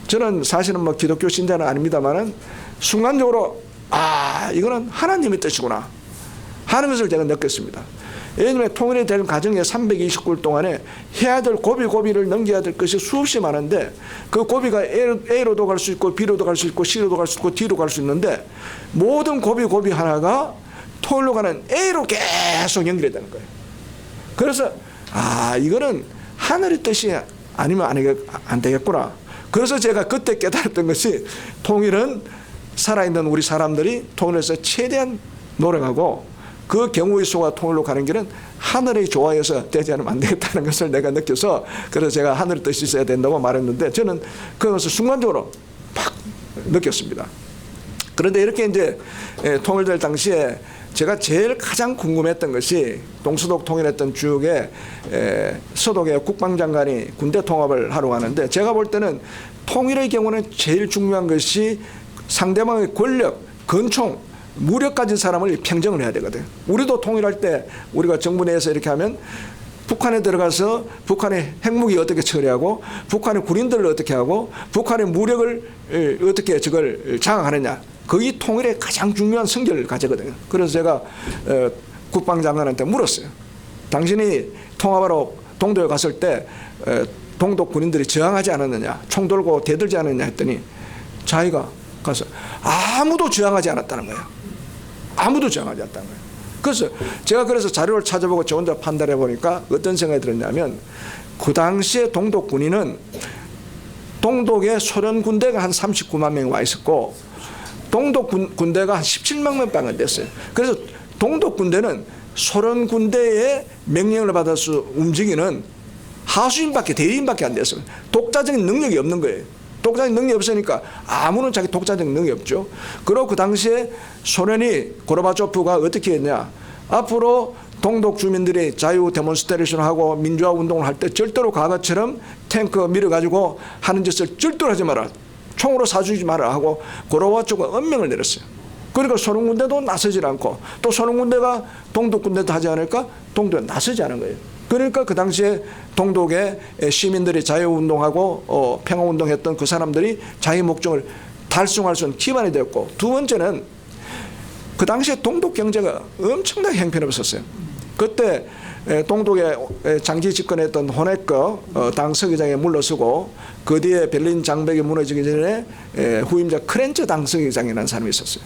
A: 저는 사실은 뭐 기독교 신자는 아닙니다만은 순간적으로 이거는 하나님의 뜻이구나 하는 것을 제가 느꼈습니다. 왜냐하면 통일이 될 과정에 329일 동안에 해야 될 고비를 넘겨야 될 것이 수없이 많은데 그 고비가 A로도 갈 수 있고 B로도 갈 수 있고 C로도 갈 수 있고 D로 갈 수 있는데 모든 고비 하나가 통일로 가는 A로 계속 연결이 되는 거예요. 그래서 이거는 하늘의 뜻이 아니면 안 되겠구나. 그래서 제가 그때 깨달았던 것이 통일은 살아있는 우리 사람들이 통일해서 최대한 노력하고 그 경우의 수가 통일로 가는 길은 하늘의 조화에서 되지 않으면 안 되겠다는 것을 내가 느껴서 그래서 제가 하늘의 뜻이 있어야 된다고 말했는데 저는 그것을 순간적으로 팍 느꼈습니다. 그런데 이렇게 이제 통일될 당시에 제가 제일 가장 궁금했던 것이 동서독 통일했던 주역에 서독의 국방장관이 군대 통합을 하러 가는데 제가 볼 때는 통일의 경우는 제일 중요한 것이 상대방의 권력, 권총, 무력 가진 사람을 평정을 해야 되거든. 우리도 통일할 때 우리가 정부 내에서 이렇게 하면 북한에 들어가서 북한의 핵무기 어떻게 처리하고 북한의 군인들을 어떻게 하고 북한의 무력을 어떻게 저걸 장악하느냐. 그게 통일의 가장 중요한 성질을 가지거든요. 그래서 제가 국방장관한테 물었어요. 당신이 통합하러 동독에 갔을 때 동독 군인들이 저항하지 않았느냐, 총 들고 대들지 않았느냐 했더니 자기가 가서 아무도 저항하지 않았다는 거예요. 아무도 저항하지 않았다는 거예요. 그래서 제가 자료를 찾아보고 저 혼자 판단해 보니까 어떤 생각이 들었냐면, 그 당시에 동독 군인은 동독에 소련 군대가 한 39만 명이 와 있었고 동독 군대가 한 17만 명밖에 안 됐어요. 그래서 동독 군대는 소련 군대의 명령을 받아서 움직이는 하수인밖에, 대리인밖에 안 됐어요. 독자적인 능력이 없는 거예요. 독자적인 능력이 없으니까 아무런 자기 독자적인 능력이 없죠. 그리고 그 당시에 소련이 고르바초프가 어떻게 했냐, 앞으로 동독 주민들이 자유 데몬스트레이션을 하고 민주화 운동을 할 때 절대로 과거처럼 탱크 밀어가지고 하는 짓을 절대로 하지 마라, 총으로 사주지 마라 하고 고르바초프가 엄명을 내렸어요. 그러니까 소련 군대도 나서지 않고, 또 소련 군대가 동독 군대도 하지 않을까, 동독에 나서지 않은 거예요. 그러니까 그 당시에 동독의 시민들이 자유운동하고 평화운동했던 그 사람들이 자기 목적을 달성할 수 있는 기반이 되었고, 두 번째는 그 당시에 동독 경제가 엄청나게 형편없었어요. 그때 동독에 장기 집권했던 호네커 당서기장에 물러서고, 그 뒤에 베를린 장벽이 무너지기 전에 후임자 크렌츠 당서기장이라는 사람이 있었어요.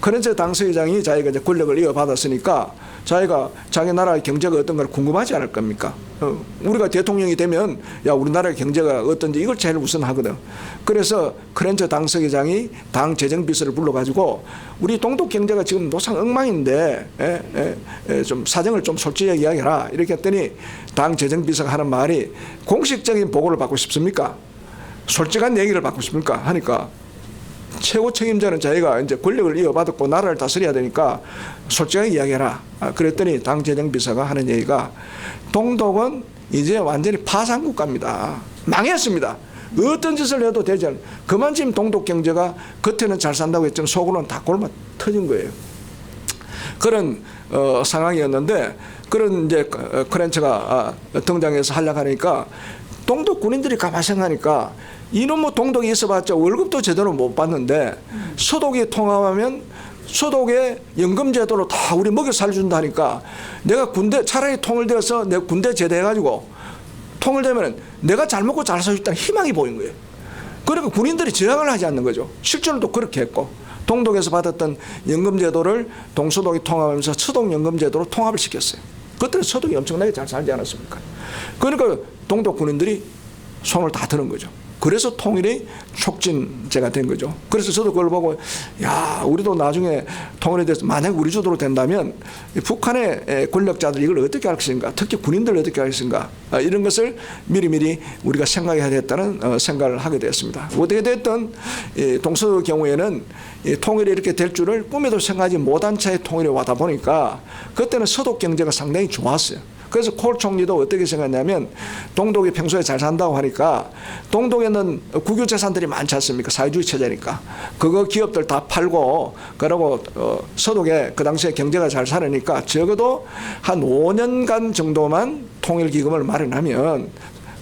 A: 크렌츠 당서기장이 자기가 이제 권력을 이어받았으니까 자기가 자기 나라의 경제가 어떤가 궁금하지 않을 겁니까? 우리가 대통령이 되면 야, 우리나라의 경제가 어떤지 이걸 제일 우선 하거든. 그래서 크렌츠 당서기장이 당 재정비서를 불러가지고 우리 동독 경제가 지금 노상 엉망인데 좀 사정을 좀 솔직하게 이야기해라 이렇게 했더니 당 재정비서가 하는 말이, 공식적인 보고를 받고 싶습니까? 솔직한 얘기를 받고 싶습니까? 하니까 최고 책임자는 자기가 이제 권력을 이어받았고 나라를 다스려야 되니까 솔직하게 이야기해라. 그랬더니 당 재정비서가 하는 얘기가, 동독은 이제 완전히 파산국가입니다. 망했습니다. 어떤 짓을 해도 되지 않아요. 그만 지금 동독 경제가 겉에는 잘 산다고 했지만 속으로는 다 골마 터진 거예요. 그런 상황이었는데, 그런 이제 크렌츠가 등장해서 하려니까 동독 군인들이 가만히 생각하니까 이놈의 동독이 있어봤자 월급도 제대로 못 받는데 서독이 통합하면 서독의 연금제도로 다 우리 먹여 살준다니까, 내가 군대 차라리 통일되어서 내 군대 제대해가지고 통일되면 내가 잘 먹고 잘 살 수 있다는 희망이 보인 거예요. 그러니까 군인들이 저항을 하지 않는 거죠. 실제로도 그렇게 했고, 동독에서 받았던 연금제도를 동서독이 통합하면서 서독 연금제도로 통합을 시켰어요. 그때는 서독이 엄청나게 잘 살지 않았습니까? 그러니까 동독 군인들이 손을 다 드는 거죠. 그래서 통일이 촉진제가 된 거죠. 그래서 저도 그걸 보고, 야, 우리도 나중에 통일에 대해서 만약 우리 주도로 된다면 북한의 권력자들 이걸 어떻게 할 것인가, 특히 군인들 어떻게 할 것인가, 이런 것을 미리미리 우리가 생각해야 되겠다는 생각을 하게 되었습니다. 어떻게 됐든 동서의 경우에는 통일이 이렇게 될 줄을 꿈에도 생각하지 못한 차에 통일이 와다 보니까 그때는 서독 경제가 상당히 좋았어요. 그래서 콜 총리도 어떻게 생각했냐면, 동독이 평소에 잘 산다고 하니까 동독에는 국유 재산들이 많지 않습니까? 사회주의 체제니까. 그거 기업들 다 팔고, 그러고 서독에 그 당시에 경제가 잘 살으니까 적어도 한 5년간 정도만 통일기금을 마련하면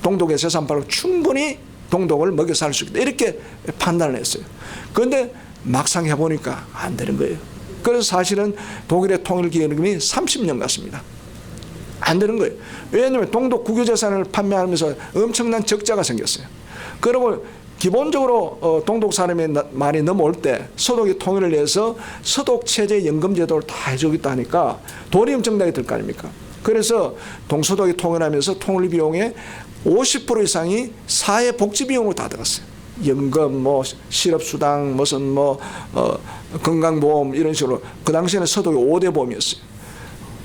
A: 동독의 재산 팔고 충분히 동독을 먹여 살 수 있다, 이렇게 판단을 했어요. 그런데 막상 해보니까 안 되는 거예요. 그래서 사실은 독일의 통일기금이 30년 갔습니다. 안 되는 거예요. 왜냐하면 동독 국유재산을 판매하면서 엄청난 적자가 생겼어요. 그리고 기본적으로 동독 사람이 많이 넘어올 때 서독이 통일을 해서 서독 체제 연금제도를 다 해주겠다 하니까 돈이 엄청나게 들 거 아닙니까? 그래서 동서독이 통일하면서 통일 비용의 50% 이상이 사회복지 비용으로 다 들어갔어요. 연금, 실업수당, 무슨 건강보험 이런 식으로. 그 당시에는 서독이 5대 보험이었어요.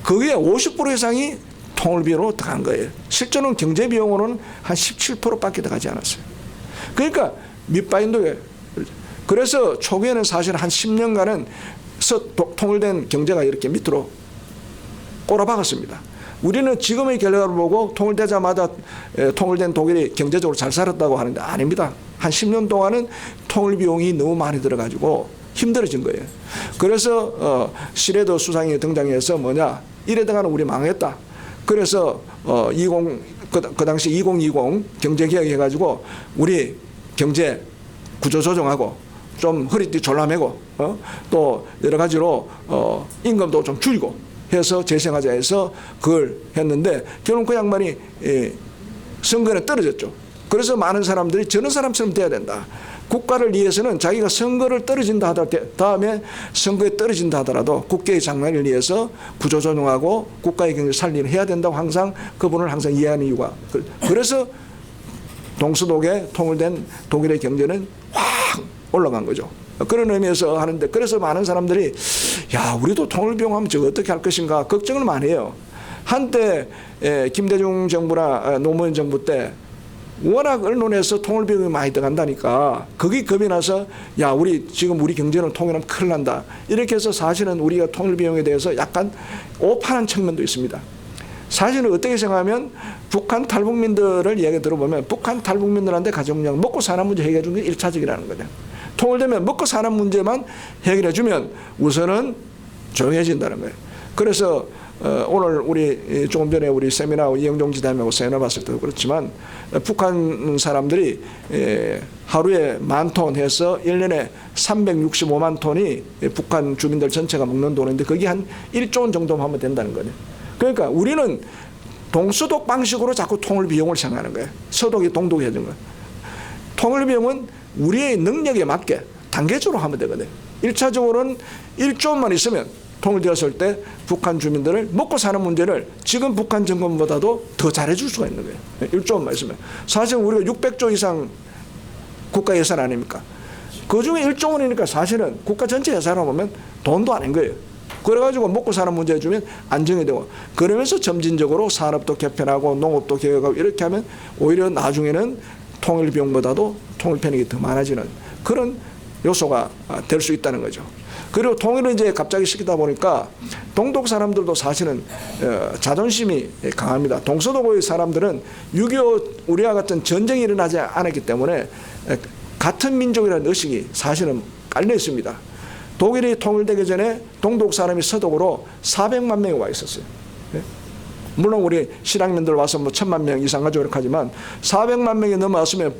A: 그게 50% 이상이 통일비용으로 들어간 거예요. 실제로는 경제비용으로는 한 17%밖에 들어가지 않았어요. 그러니까 밑바인도. 그래서 초기에는 사실 한 10년간은 통일된 경제가 이렇게 밑으로 꼬라박았습니다. 우리는 지금의 결과를 보고 통일되자마자 통일된 독일이 경제적으로 잘 살았다고 하는데 아닙니다. 한 10년 동안은 통일비용이 너무 많이 들어가지고 힘들어진 거예요. 그래서 시레더 수상이 등장해서 이래다가는 우리 망했다. 그래서 그 당시 2020 경제개혁 해가지고 우리 경제 구조 조정하고 좀 허리띠 졸라매고 또 여러 가지로 임금도 좀 줄이고 해서 재생하자 해서 그걸 했는데 결국 그 양반이 선거에 떨어졌죠. 그래서 많은 사람들이 저런 사람처럼 돼야 된다. 국가를 위해서는 자기가 선거를 떨어진다 하더라도 다음에 선거에 떨어진다 하더라도 국가의 장래를 위해서 구조조정하고 국가의 경제를 살리는 해야 된다고 항상 그분을 항상 이해하는 이유가 그래서 동서독에 통일된 독일의 경제는 확 올라간 거죠. 그런 의미에서 하는데 그래서 많은 사람들이 야 우리도 통일비용하면 저거 어떻게 할 것인가 걱정을 많이 해요. 한때 김대중 정부나 노무현 정부 때 워낙 언론에서 통일비용이 많이 들어간다니까 거기 겁이 나서 야 우리 지금 우리 경제는 통일하면 큰일 난다 이렇게 해서 사실은 우리가 통일비용에 대해서 약간 오판한 측면도 있습니다. 사실은 어떻게 생각하면 북한 탈북민들을 얘기 들어보면 북한 탈북민들한테 가정령 먹고 사는 문제 해결해 주는 게 1차적이라는 거죠. 통일되면 먹고 사는 문제만 해결해 주면 우선은 조용해진다는 거예요. 그래서 오늘 우리 조금 전에 우리 세미나 이영종 지담하고 세미나 봤을 때도 그렇지만 북한 사람들이 하루에 10,000톤 해서 1년에 365만 톤이 북한 주민들 전체가 먹는 돈인데 거기 한 1조 원 정도만 하면 된다는 거예요. 그러니까 우리는 동서독 방식으로 자꾸 통일비용을 생각하는 거예요. 서독이 동독이 해준 거예요. 통일비용은 우리의 능력에 맞게 단계적으로 하면 되거든요. 1차적으로는 1조 원만 있으면 통일되었을 때 북한 주민들을 먹고 사는 문제를 지금 북한 정권보다도 더 잘해줄 수가 있는 거예요. 1조 원만 있으면. 사실 우리가 600조 이상 국가 예산 아닙니까? 그중에 1조 원이니까 사실은 국가 전체 예산을 보면 돈도 아닌 거예요. 그래가지고 먹고 사는 문제 주면 안정이 되고 그러면서 점진적으로 산업도 개편하고 농업도 개혁하고 이렇게 하면 오히려 나중에는 통일비용보다도 통일 편익이 더 많아지는 그런 요소가 될 수 있다는 거죠. 그리고 통일을 이제 갑자기 시키다 보니까 동독 사람들도 사실은 자존심이 강합니다. 동서독의 사람들은 6.25 우리와 같은 전쟁이 일어나지 않았기 때문에 같은 민족이라는 의식이 사실은 깔려 있습니다. 독일이 통일되기 전에 동독 사람이 서독으로 400만 명이 와 있었어요. 물론 우리 실향민들 와서 뭐 1,000만 명 이상 가지고 이렇게 하지만 400만 명이 넘어왔으면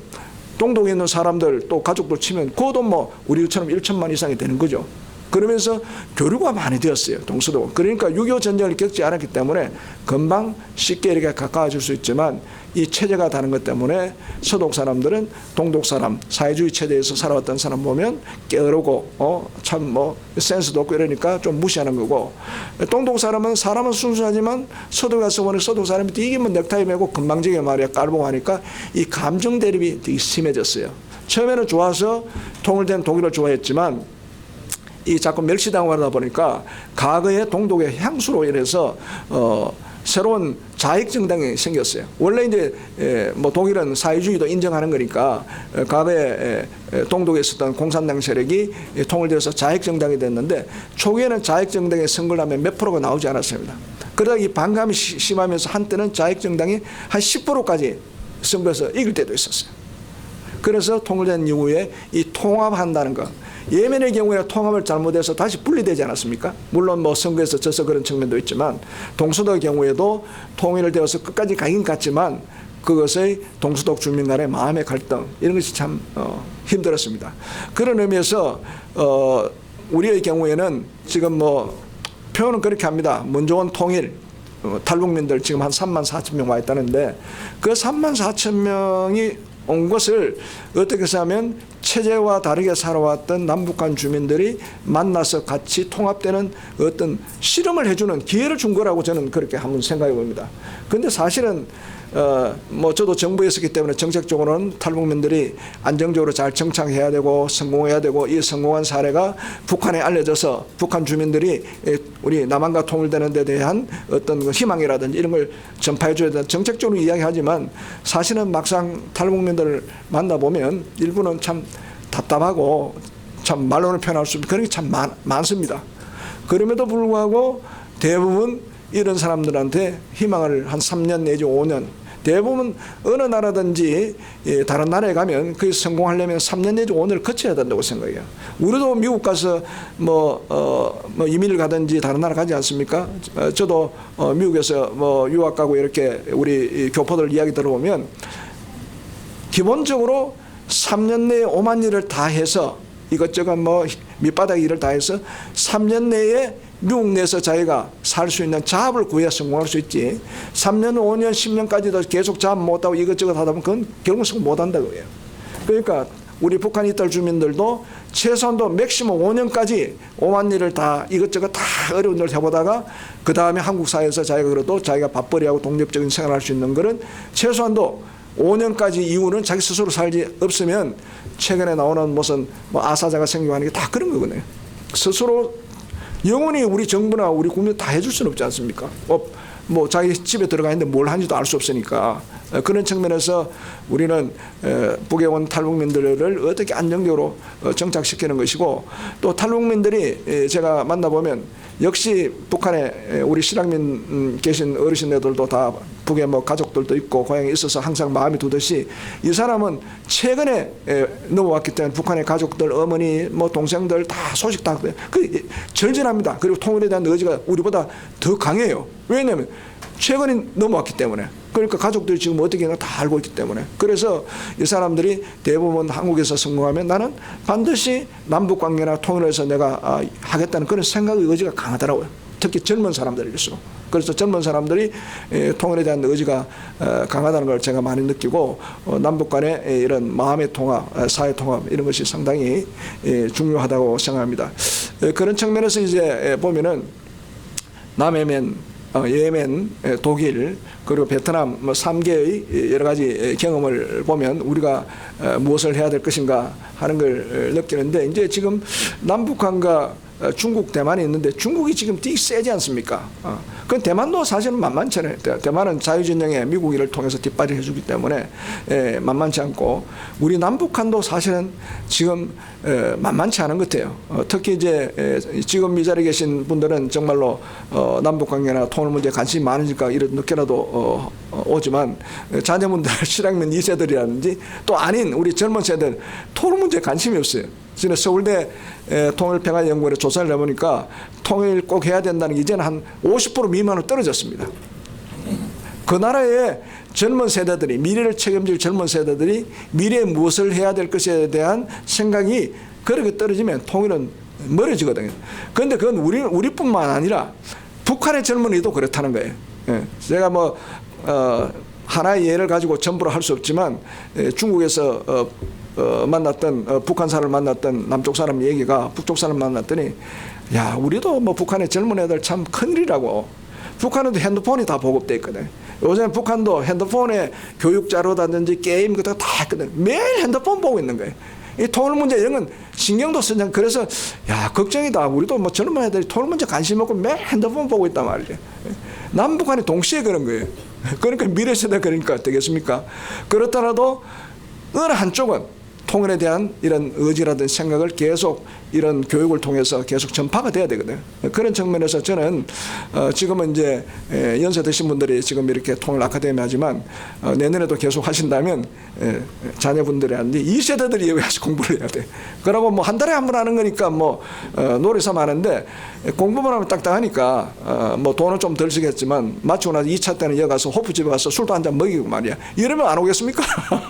A: 동독에 있는 사람들 또 가족들 치면 그것도 뭐 우리처럼 1천만 이상이 되는 거죠. 그러면서 교류가 많이 되었어요. 동서독. 그러니까 6.25 전쟁을 겪지 않았기 때문에 금방 쉽게 이렇게 가까워질 수 있지만 이 체제가 다른 것 때문에 서독 사람들은 동독 사람, 사회주의 체제에서 살아왔던 사람 보면 게으르고 참 뭐 센스도 없고 이러니까 좀 무시하는 거고 동독 사람은 순수하지만 서독에 가서 보니 서독 사람이 이기면 넥타이 메고 금방지게 말이야 깔보고 하니까 이 감정 대립이 되게 심해졌어요. 처음에는 좋아서 통일된 독일을 좋아했지만 이 자꾸 멸시당하다 보니까 과거의 동독의 향수로 인해서 새로운 자익정당이 생겼어요. 원래 이제 뭐 독일은 사회주의도 인정하는 거니까 과거에 동독에 있었던 공산당 세력이 통일되어서 자익정당이 됐는데 초기에는 자익정당에 선거를 하면 몇 프로가 나오지 않았습니다. 그러다 이 반감이 심하면서 한때는 자익정당이 한 10%까지 선거에서 이길 때도 있었어요. 그래서 통일된 이후에 이 통합한다는 것. 예멘의 경우에 통합을 잘못해서 다시 분리되지 않았습니까? 물론 뭐 선거에서 져서 그런 측면도 있지만 동서독의 경우에도 통일을 되어서 끝까지 가긴 갔지만 그것의 동서독 주민 간의 마음의 갈등 이런 것이 참 힘들었습니다. 그런 의미에서 우리의 경우에는 지금 뭐 표현은 그렇게 합니다. 문조원 통일 탈북민들 지금 한 34,000명 와 있다는데 그 34,000명이 온 것을 어떻게 하면 체제와 다르게 살아왔던 남북한 주민들이 만나서 같이 통합되는 어떤 실험을 해주는 기회를 준 거라고 저는 그렇게 한번 생각해 봅니다. 그런데 사실은 뭐 저도 정부에 있었기 때문에 정책적으로는 탈북민들이 안정적으로 잘 정착해야 되고 성공해야 되고 이 성공한 사례가 북한에 알려져서 북한 주민들이 우리 남한과 통일되는 데 대한 어떤 희망이라든지 이런 걸 전파해 줘야 된다 정책적으로 이야기하지만 사실은 막상 탈북민들을 만나보면 일부는 참 답답하고 참 말로는 표현할 수 없는 그런 게 참 많습니다. 그럼에도 불구하고 대부분 이런 사람들한테 희망을 한 3년 내지 5년 대부분 어느 나라든지 다른 나라에 가면 그게 성공하려면 3년 내지 5년을 거쳐야 된다고 생각해요. 우리도 미국 가서 뭐 이민을 가든지 다른 나라 가지 않습니까? 저도 미국에서 뭐 유학 가고 이렇게 우리 교포들 이야기 들어보면 기본적으로 3년 내에 5만 일을 다 해서 이것저것 뭐 밑바닥 일을 다 해서 3년 내에 미국 내에서 자기가 살 수 있는 잡을 구해야 성공할 수 있지. 3년, 5년, 10년까지도 계속 잡 못하고 이것저것 하다 보면 그건 결국 성공 못한다고 해요. 그러니까 우리 북한 이탈 주민들도 최소한도 맥시멈 5년까지 오만 일을 다 이것저것 다 어려운 일을 해보다가 그 다음에 한국 사회에서 자기가 그래도 자기가 밥벌이하고 독립적인 생활을 할 수 있는 것은 최소한도 5년까지 이후는 자기 스스로 살지 없으면 최근에 나오는 무슨 뭐 아사자가 생겨하는 게 다 그런 거거든요. 스스로 영원히 우리 정부나 우리 국민 다 해줄 수는 없지 않습니까? 뭐 자기 집에 들어가 있는데 뭘 하는지도 알 수 없으니까 그런 측면에서 우리는 북에 온 탈북민들을 어떻게 안정적으로 정착시키는 것이고 또 탈북민들이 제가 만나보면 역시 북한에 우리 실향민 계신 어르신들도 다 북에 뭐 가족들도 있고 고향에 있어서 항상 마음이 두듯이 이 사람은 최근에 넘어왔기 때문에 북한의 가족들 어머니 뭐 동생들 다 소식 다 절전합니다. 그리고 통일에 대한 의지가 우리보다 더 강해요. 왜냐하면 최근에 넘어왔기 때문에. 그러니까 가족들이 지금 어떻게 하나 다 알고 있기 때문에. 그래서 이 사람들이 대부분 한국에서 성공하면 나는 반드시 남북관계나 통일해서 내가 하겠다는 그런 생각의 의지가 강하더라고요. 특히 젊은 사람들일수록. 그래서 젊은 사람들이 통일에 대한 의지가 강하다는 걸 제가 많이 느끼고 남북 간의 이런 마음의 통합, 사회 통합 이런 것이 상당히 중요하다고 생각합니다. 그런 측면에서 이제 보면은 남예멘, 예멘, 독일 그리고 베트남 3개의 여러 가지 경험을 보면 우리가 무엇을 해야 될 것인가 하는 걸 느끼는데 이제 지금 남북한과 중국, 대만이 있는데 중국이 지금 되게 세지 않습니까? 그 대만도 사실은 만만치 않아요. 대만은 자유진영에 미국을 통해서 뒷발을 해주기 때문에 만만치 않고 우리 남북한도 사실은 지금 만만치 않은 것 같아요. 특히 이제 지금 이 자리에 계신 분들은 정말로 남북관계나 통일 문제에 관심이 많으니까 이런 늦게라도 오지만 자녀분들 실향민 2세들이라든지 또 아닌 우리 젊은 세대는 통일 문제에 관심이 없어요. 지금 서울대 통일평화연구원에 조사를 해보니까 통일 꼭 해야 된다는 게 이제는 한 50% 미만으로 떨어졌습니다. 그 나라의 젊은 세대들이 미래를 책임질 젊은 세대들이 미래에 무엇을 해야 될 것에 대한 생각이 그렇게 떨어지면 통일은 멀어지거든요. 그런데 그건 우리뿐만 아니라 북한의 젊은이도 그렇다는 거예요. 제가 뭐 하나의 예를 가지고 전부를 할 수 없지만 중국에서 만났던 북한 사람을 만났던 남쪽 사람 얘기가 북쪽 사람 만났더니 야 우리도 뭐 북한의 젊은 애들 참 큰일이라고. 북한에도 핸드폰이 다 보급돼 있거든. 요즘 북한도 핸드폰에 교육 자료라든지 게임 같은 거 다 있거든. 매일 핸드폰 보고 있는 거예요. 이 통일 문제 이런 건 신경도 쓰지 않고 그래서 야 걱정이다. 우리도 뭐 젊은 애들이 통일 문제 관심 없고 매일 핸드폰 보고 있단 말이죠. 남북한이 동시에 그런 거예요. 그러니까 미래 세대 그러니까 되겠습니까? 그렇더라도 어느 한쪽은 통일에 대한 이런 의지라든지 생각을 계속 이런 교육을 통해서 계속 전파가 돼야 되거든요. 그런 측면에서 저는 지금은 이제 연세 드신 분들이 지금 이렇게 통일 아카데미 하지만 내년에도 계속 하신다면 자녀분들이라든지 2세대들이 여기 와서 공부를 해야 돼. 그러고 뭐 한 달에 한 번 하는 거니까 뭐 노래 삼아 하는데 공부만 하면 딱딱하니까 뭐 돈은 좀 덜 쓰겠지만 마치고 나서 2차 때는 여기 가서 호프집에 가서 술도 한 잔 먹이고 말이야. 이러면 안 오겠습니까?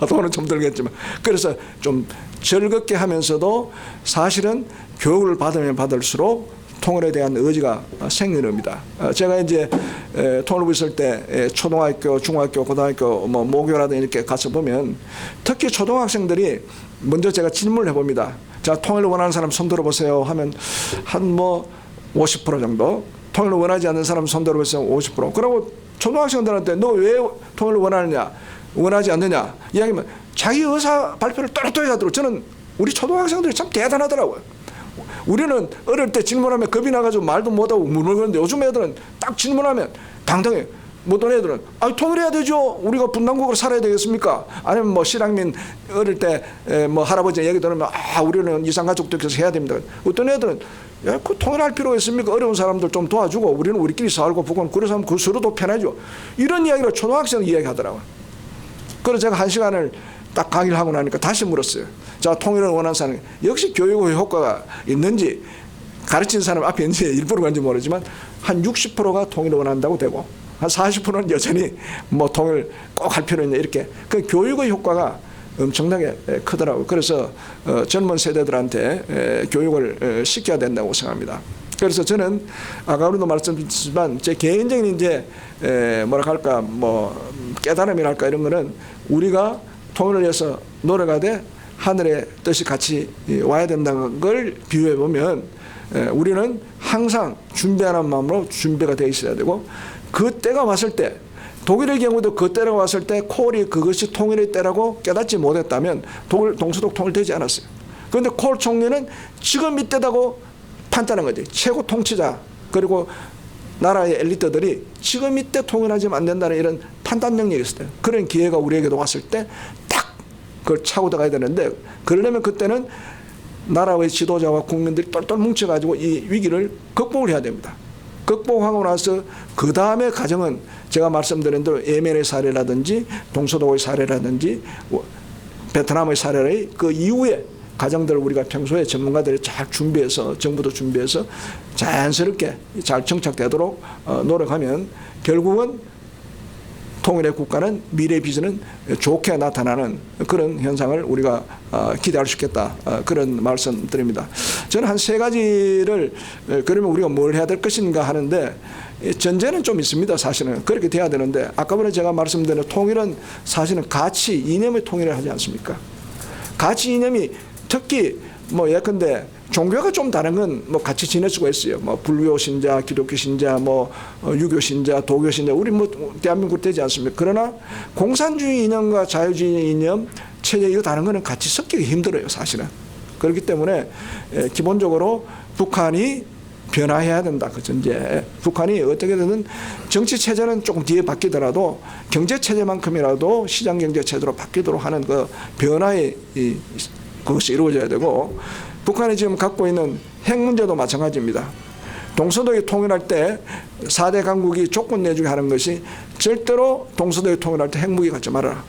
A: 돈은 좀 들겠지만. 그래서 좀 즐겁게 하면서도 사실은 교육을 받으면 받을수록 통일에 대한 의지가 생기는 겁니다. 제가 이제 통일부 있을 때 초등학교, 중학교, 고등학교 뭐 모교라든지 이렇게 가서 보면 특히 초등학생들이 먼저 제가 질문을 해봅니다. 자, 통일을 원하는 사람 손 들어보세요 하면 한 뭐 50% 정도, 통일을 원하지 않는 사람 손 들어보세요 50%. 그리고 초등학생들한테 너 왜 통일을 원하지 않느냐 이야기하면 자기 의사 발표를 또렷하게 하도록. 저는 우리 초등학생들이 참 대단하더라고요. 우리는 어릴 때 질문하면 겁이 나가지고 말도 못하고 물물거리는데 요즘 애들은 딱 질문하면 당당해. 어떤 애들은 통일해야 되죠. 우리가 분단국으로 살아야 되겠습니까? 아니면 뭐 실향민 어릴 때 뭐 할아버지 얘기 들으면 우리는 이산가족들께서 해야 됩니다. 어떤 애들은 야, 그 통일할 필요가 있습니까? 어려운 사람들 좀 도와주고 우리는 우리끼리 살고 북한 그래서 하면 그 서로도 편하죠. 이런 이야기를 초등학생 이야기하더라고요. 그래서 제가 1시간을 딱 강의를 하고 나니까 다시 물었어요. 자, 통일을 원하는 사람 역시 교육의 효과가 있는지 가르치는 사람 앞에 있는지 일부러 그런지 모르지만 한 60%가 통일을 원한다고 되고 한 40%는 여전히 뭐 통일 꼭 할 필요 있냐 이렇게. 그 교육의 효과가 엄청나게 크더라고요. 그래서 젊은 세대들한테 교육을 시켜야 된다고 생각합니다. 그래서 저는 아까도 말씀드렸지만 제 개인적인 이제 뭐라 할까 뭐 깨달음이랄까 이런 거는 우리가 통일을 위해서 노력하되 하늘의 뜻이 같이 와야 된다는 걸 비유해 보면 우리는 항상 준비하는 마음으로 준비가 되어 있어야 되고 그 때가 왔을 때 독일의 경우도 그 때가 왔을 때 콜이 그것이 통일의 때라고 깨닫지 못했다면 동서독 통일되지 않았어요. 그런데 콜 총리는 지금 이때다고 판단한 거지. 최고 통치자 그리고 나라의 엘리트들이 지금 이때 통일하지면 안 된다는 이런 판단 능력이 있었어요. 그런 기회가 우리에게도 왔을 때 딱 그걸 차고 들어가야 되는데 그러려면 그때는 나라의 지도자와 국민들이 똘똘 뭉쳐가지고 이 위기를 극복을 해야 됩니다. 극복하고 나서 그 다음에 가정은 제가 말씀드린 대로 예멘의 사례라든지 동서독의 사례라든지 베트남의 사례의 그 이후에 가정들을 우리가 평소에 전문가들이 잘 준비해서 정부도 준비해서 자연스럽게 잘 정착되도록 노력하면 결국은 통일의 국가는 미래 비전은 좋게 나타나는 그런 현상을 우리가 기대할 수 있겠다. 그런 말씀 드립니다. 저는 한 세 가지를 그러면 우리가 뭘 해야 될 것인가 하는데 전제는 좀 있습니다. 사실은 그렇게 돼야 되는데 아까 전에 제가 말씀드린 통일은 사실은 가치 이념의 통일을 하지 않습니까? 가치 이념이 특히 뭐 예컨대 종교가 좀 다른 건 뭐 같이 지낼 수가 있어요. 뭐 불교 신자, 기독교 신자, 뭐 유교 신자, 도교 신자, 우리 뭐 대한민국 되지 않습니까? 그러나 공산주의 이념과 자유주의 이념 체제 이거 다른 거는 같이 섞이기 힘들어요, 사실은. 그렇기 때문에 기본적으로 북한이 변화해야 된다. 그 전제. 북한이 어떻게든 정치 체제는 조금 뒤에 바뀌더라도 경제 체제만큼이라도 시장 경제 체제로 바뀌도록 하는 그 변화의 그것이 이루어져야 되고 북한이 지금 갖고 있는 핵 문제도 마찬가지입니다. 동서독이 통일할 때 4대 강국이 조건 내주게 하는 것이 절대로 동서독이 통일할 때 핵무기 갖지 말아라.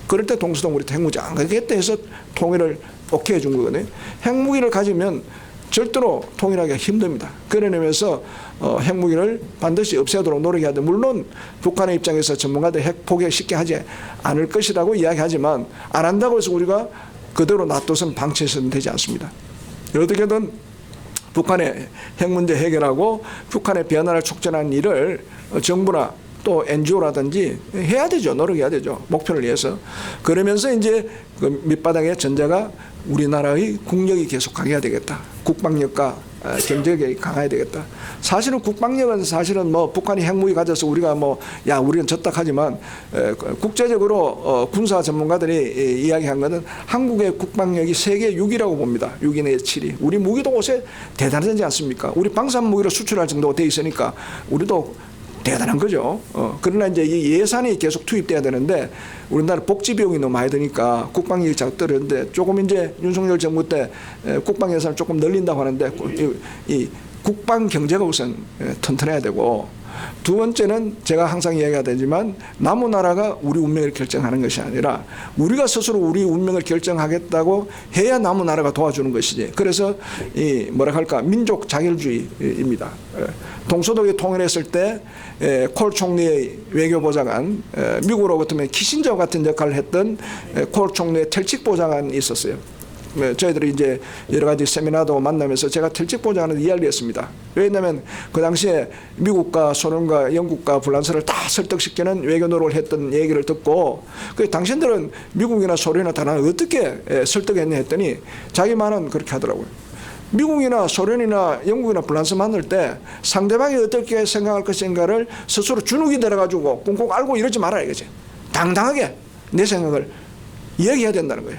A: 그럴 때 동서독 우리 핵무기 안 가겠다 해서 통일을 오케이 해준 거거든요. 핵무기를 가지면 절대로 통일하기가 힘듭니다. 그러면서 핵무기를 반드시 없애도록 노력해야 돼. 물론 북한의 입장에서 전문가들 핵 포기 쉽게 하지 않을 것이라고 이야기하지만 안 한다고 해서 우리가 그대로 놔둬서는 방치해서는 되지 않습니다. 어떻게든 북한의 핵 문제 해결하고 북한의 변화를 촉진하는 일을 정부나 또 NGO라든지 해야 되죠. 노력해야 되죠. 목표를 위해서. 그러면서 이제 그 밑바닥의 전제가 우리나라의 국력이 계속 강해야 되겠다. 국방력과 경제력이 강해야 되겠다. 사실은 국방력은 사실은 뭐 북한이 핵무기 가져서 우리가 뭐 야 우리는 졌다 하지만 국제적으로 군사 전문가들이 이야기한 것은 한국의 국방력이 세계 6위라고 봅니다. 6위 내에 7위. 우리 무기도 옷에 대단하지 않습니까? 우리 방산 무기를 수출할 정도가 돼 있으니까 우리도 대단한 거죠. 그러나 이제 이 예산이 계속 투입돼야 되는데 우리나라 복지 비용이 너무 많이 드니까 국방력이 자꾸 떨어지는데 조금 이제 윤석열 정부 때 국방 예산을 조금 늘린다고 하는데 이 국방 경제가 우선 튼튼해야 되고 두 번째는 제가 항상 이야기하지만 남의 나라가 우리 운명을 결정하는 것이 아니라 우리가 스스로 우리 운명을 결정하겠다고 해야 남의 나라가 도와주는 것이지. 그래서 이 뭐라 할까 민족 자결주의입니다. 동서독이 통일했을 때 콜 총리의 외교보좌관 미국으로부터 키신저 같은 역할을 했던 콜 총리의 텔칙보좌관이 있었어요. 저희들이 이제 여러 가지 세미나도 만나면서 제가 텔칙보좌관을 이야기를 했습니다. 왜냐하면 그 당시에 미국과 소련과 영국과 프랑스를 다 설득시키는 외교 노력을 했던 얘기를 듣고 그 당신들은 미국이나 소련이나 다른 어떻게 설득했냐 했더니 자기 말은 그렇게 하더라고요. 미국이나 소련이나 영국이나 프랑스 만날 때 상대방이 어떻게 생각할 것인가를 스스로 주눅이 들어가지고 꽁꽁 알고 이러지 말아야 이거지. 당당하게 내 생각을 이야기해야 된다는 거예요.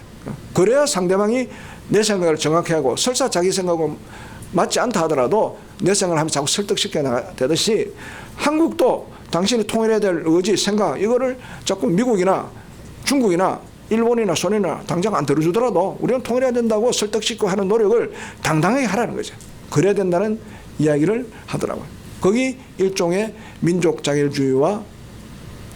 A: 그래야 상대방이 내 생각을 정확히 하고 설사 자기 생각하고 맞지 않다 하더라도 내 생각을 하면 자꾸 설득시켜야 되듯이 한국도 당신이 통일해야 될 의지, 생각 이거를 자꾸 미국이나 중국이나 일본이나 소련이나 당장 안 들어주더라도 우리는 통일해야 된다고 설득시키고 하는 노력을 당당하게 하라는 거죠. 그래야 된다는 이야기를 하더라고요. 거기 일종의 민족 자결주의와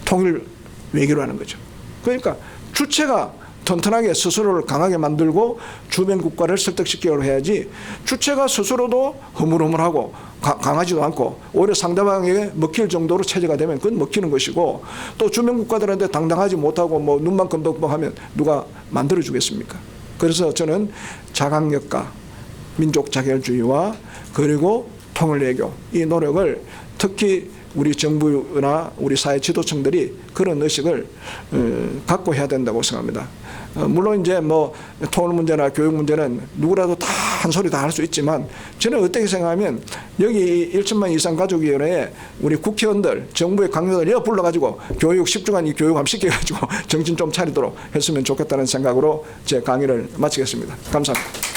A: 통일 외교라는 거죠. 그러니까 주체가 튼튼하게 스스로를 강하게 만들고 주변 국가를 설득시키려고 해야지 주체가 스스로도 허물허물하고 강하지도 않고 오히려 상대방에게 먹힐 정도로 체제가 되면 그건 먹히는 것이고 또 주변 국가들한테 당당하지 못하고 뭐 눈만 끔덕끔덕하면 누가 만들어주겠습니까? 그래서 저는 자강력과 민족 자결주의와 그리고 통일외교 이 노력을 특히 우리 정부나 우리 사회 지도층들이 그런 의식을 갖고 해야 된다고 생각합니다. 물론 이제 뭐 통일 문제나 교육 문제는 누구라도 다 한 소리 다 할 수 있지만 저는 어떻게 생각하면 여기 1천만 이상 가족위원회에 우리 국회의원들 정부의 강요들 여러 불러가지고 교육 10주간 이 교육 한번 시켜가지고 정신 좀 차리도록 했으면 좋겠다는 생각으로 제 강의를 마치겠습니다. 감사합니다.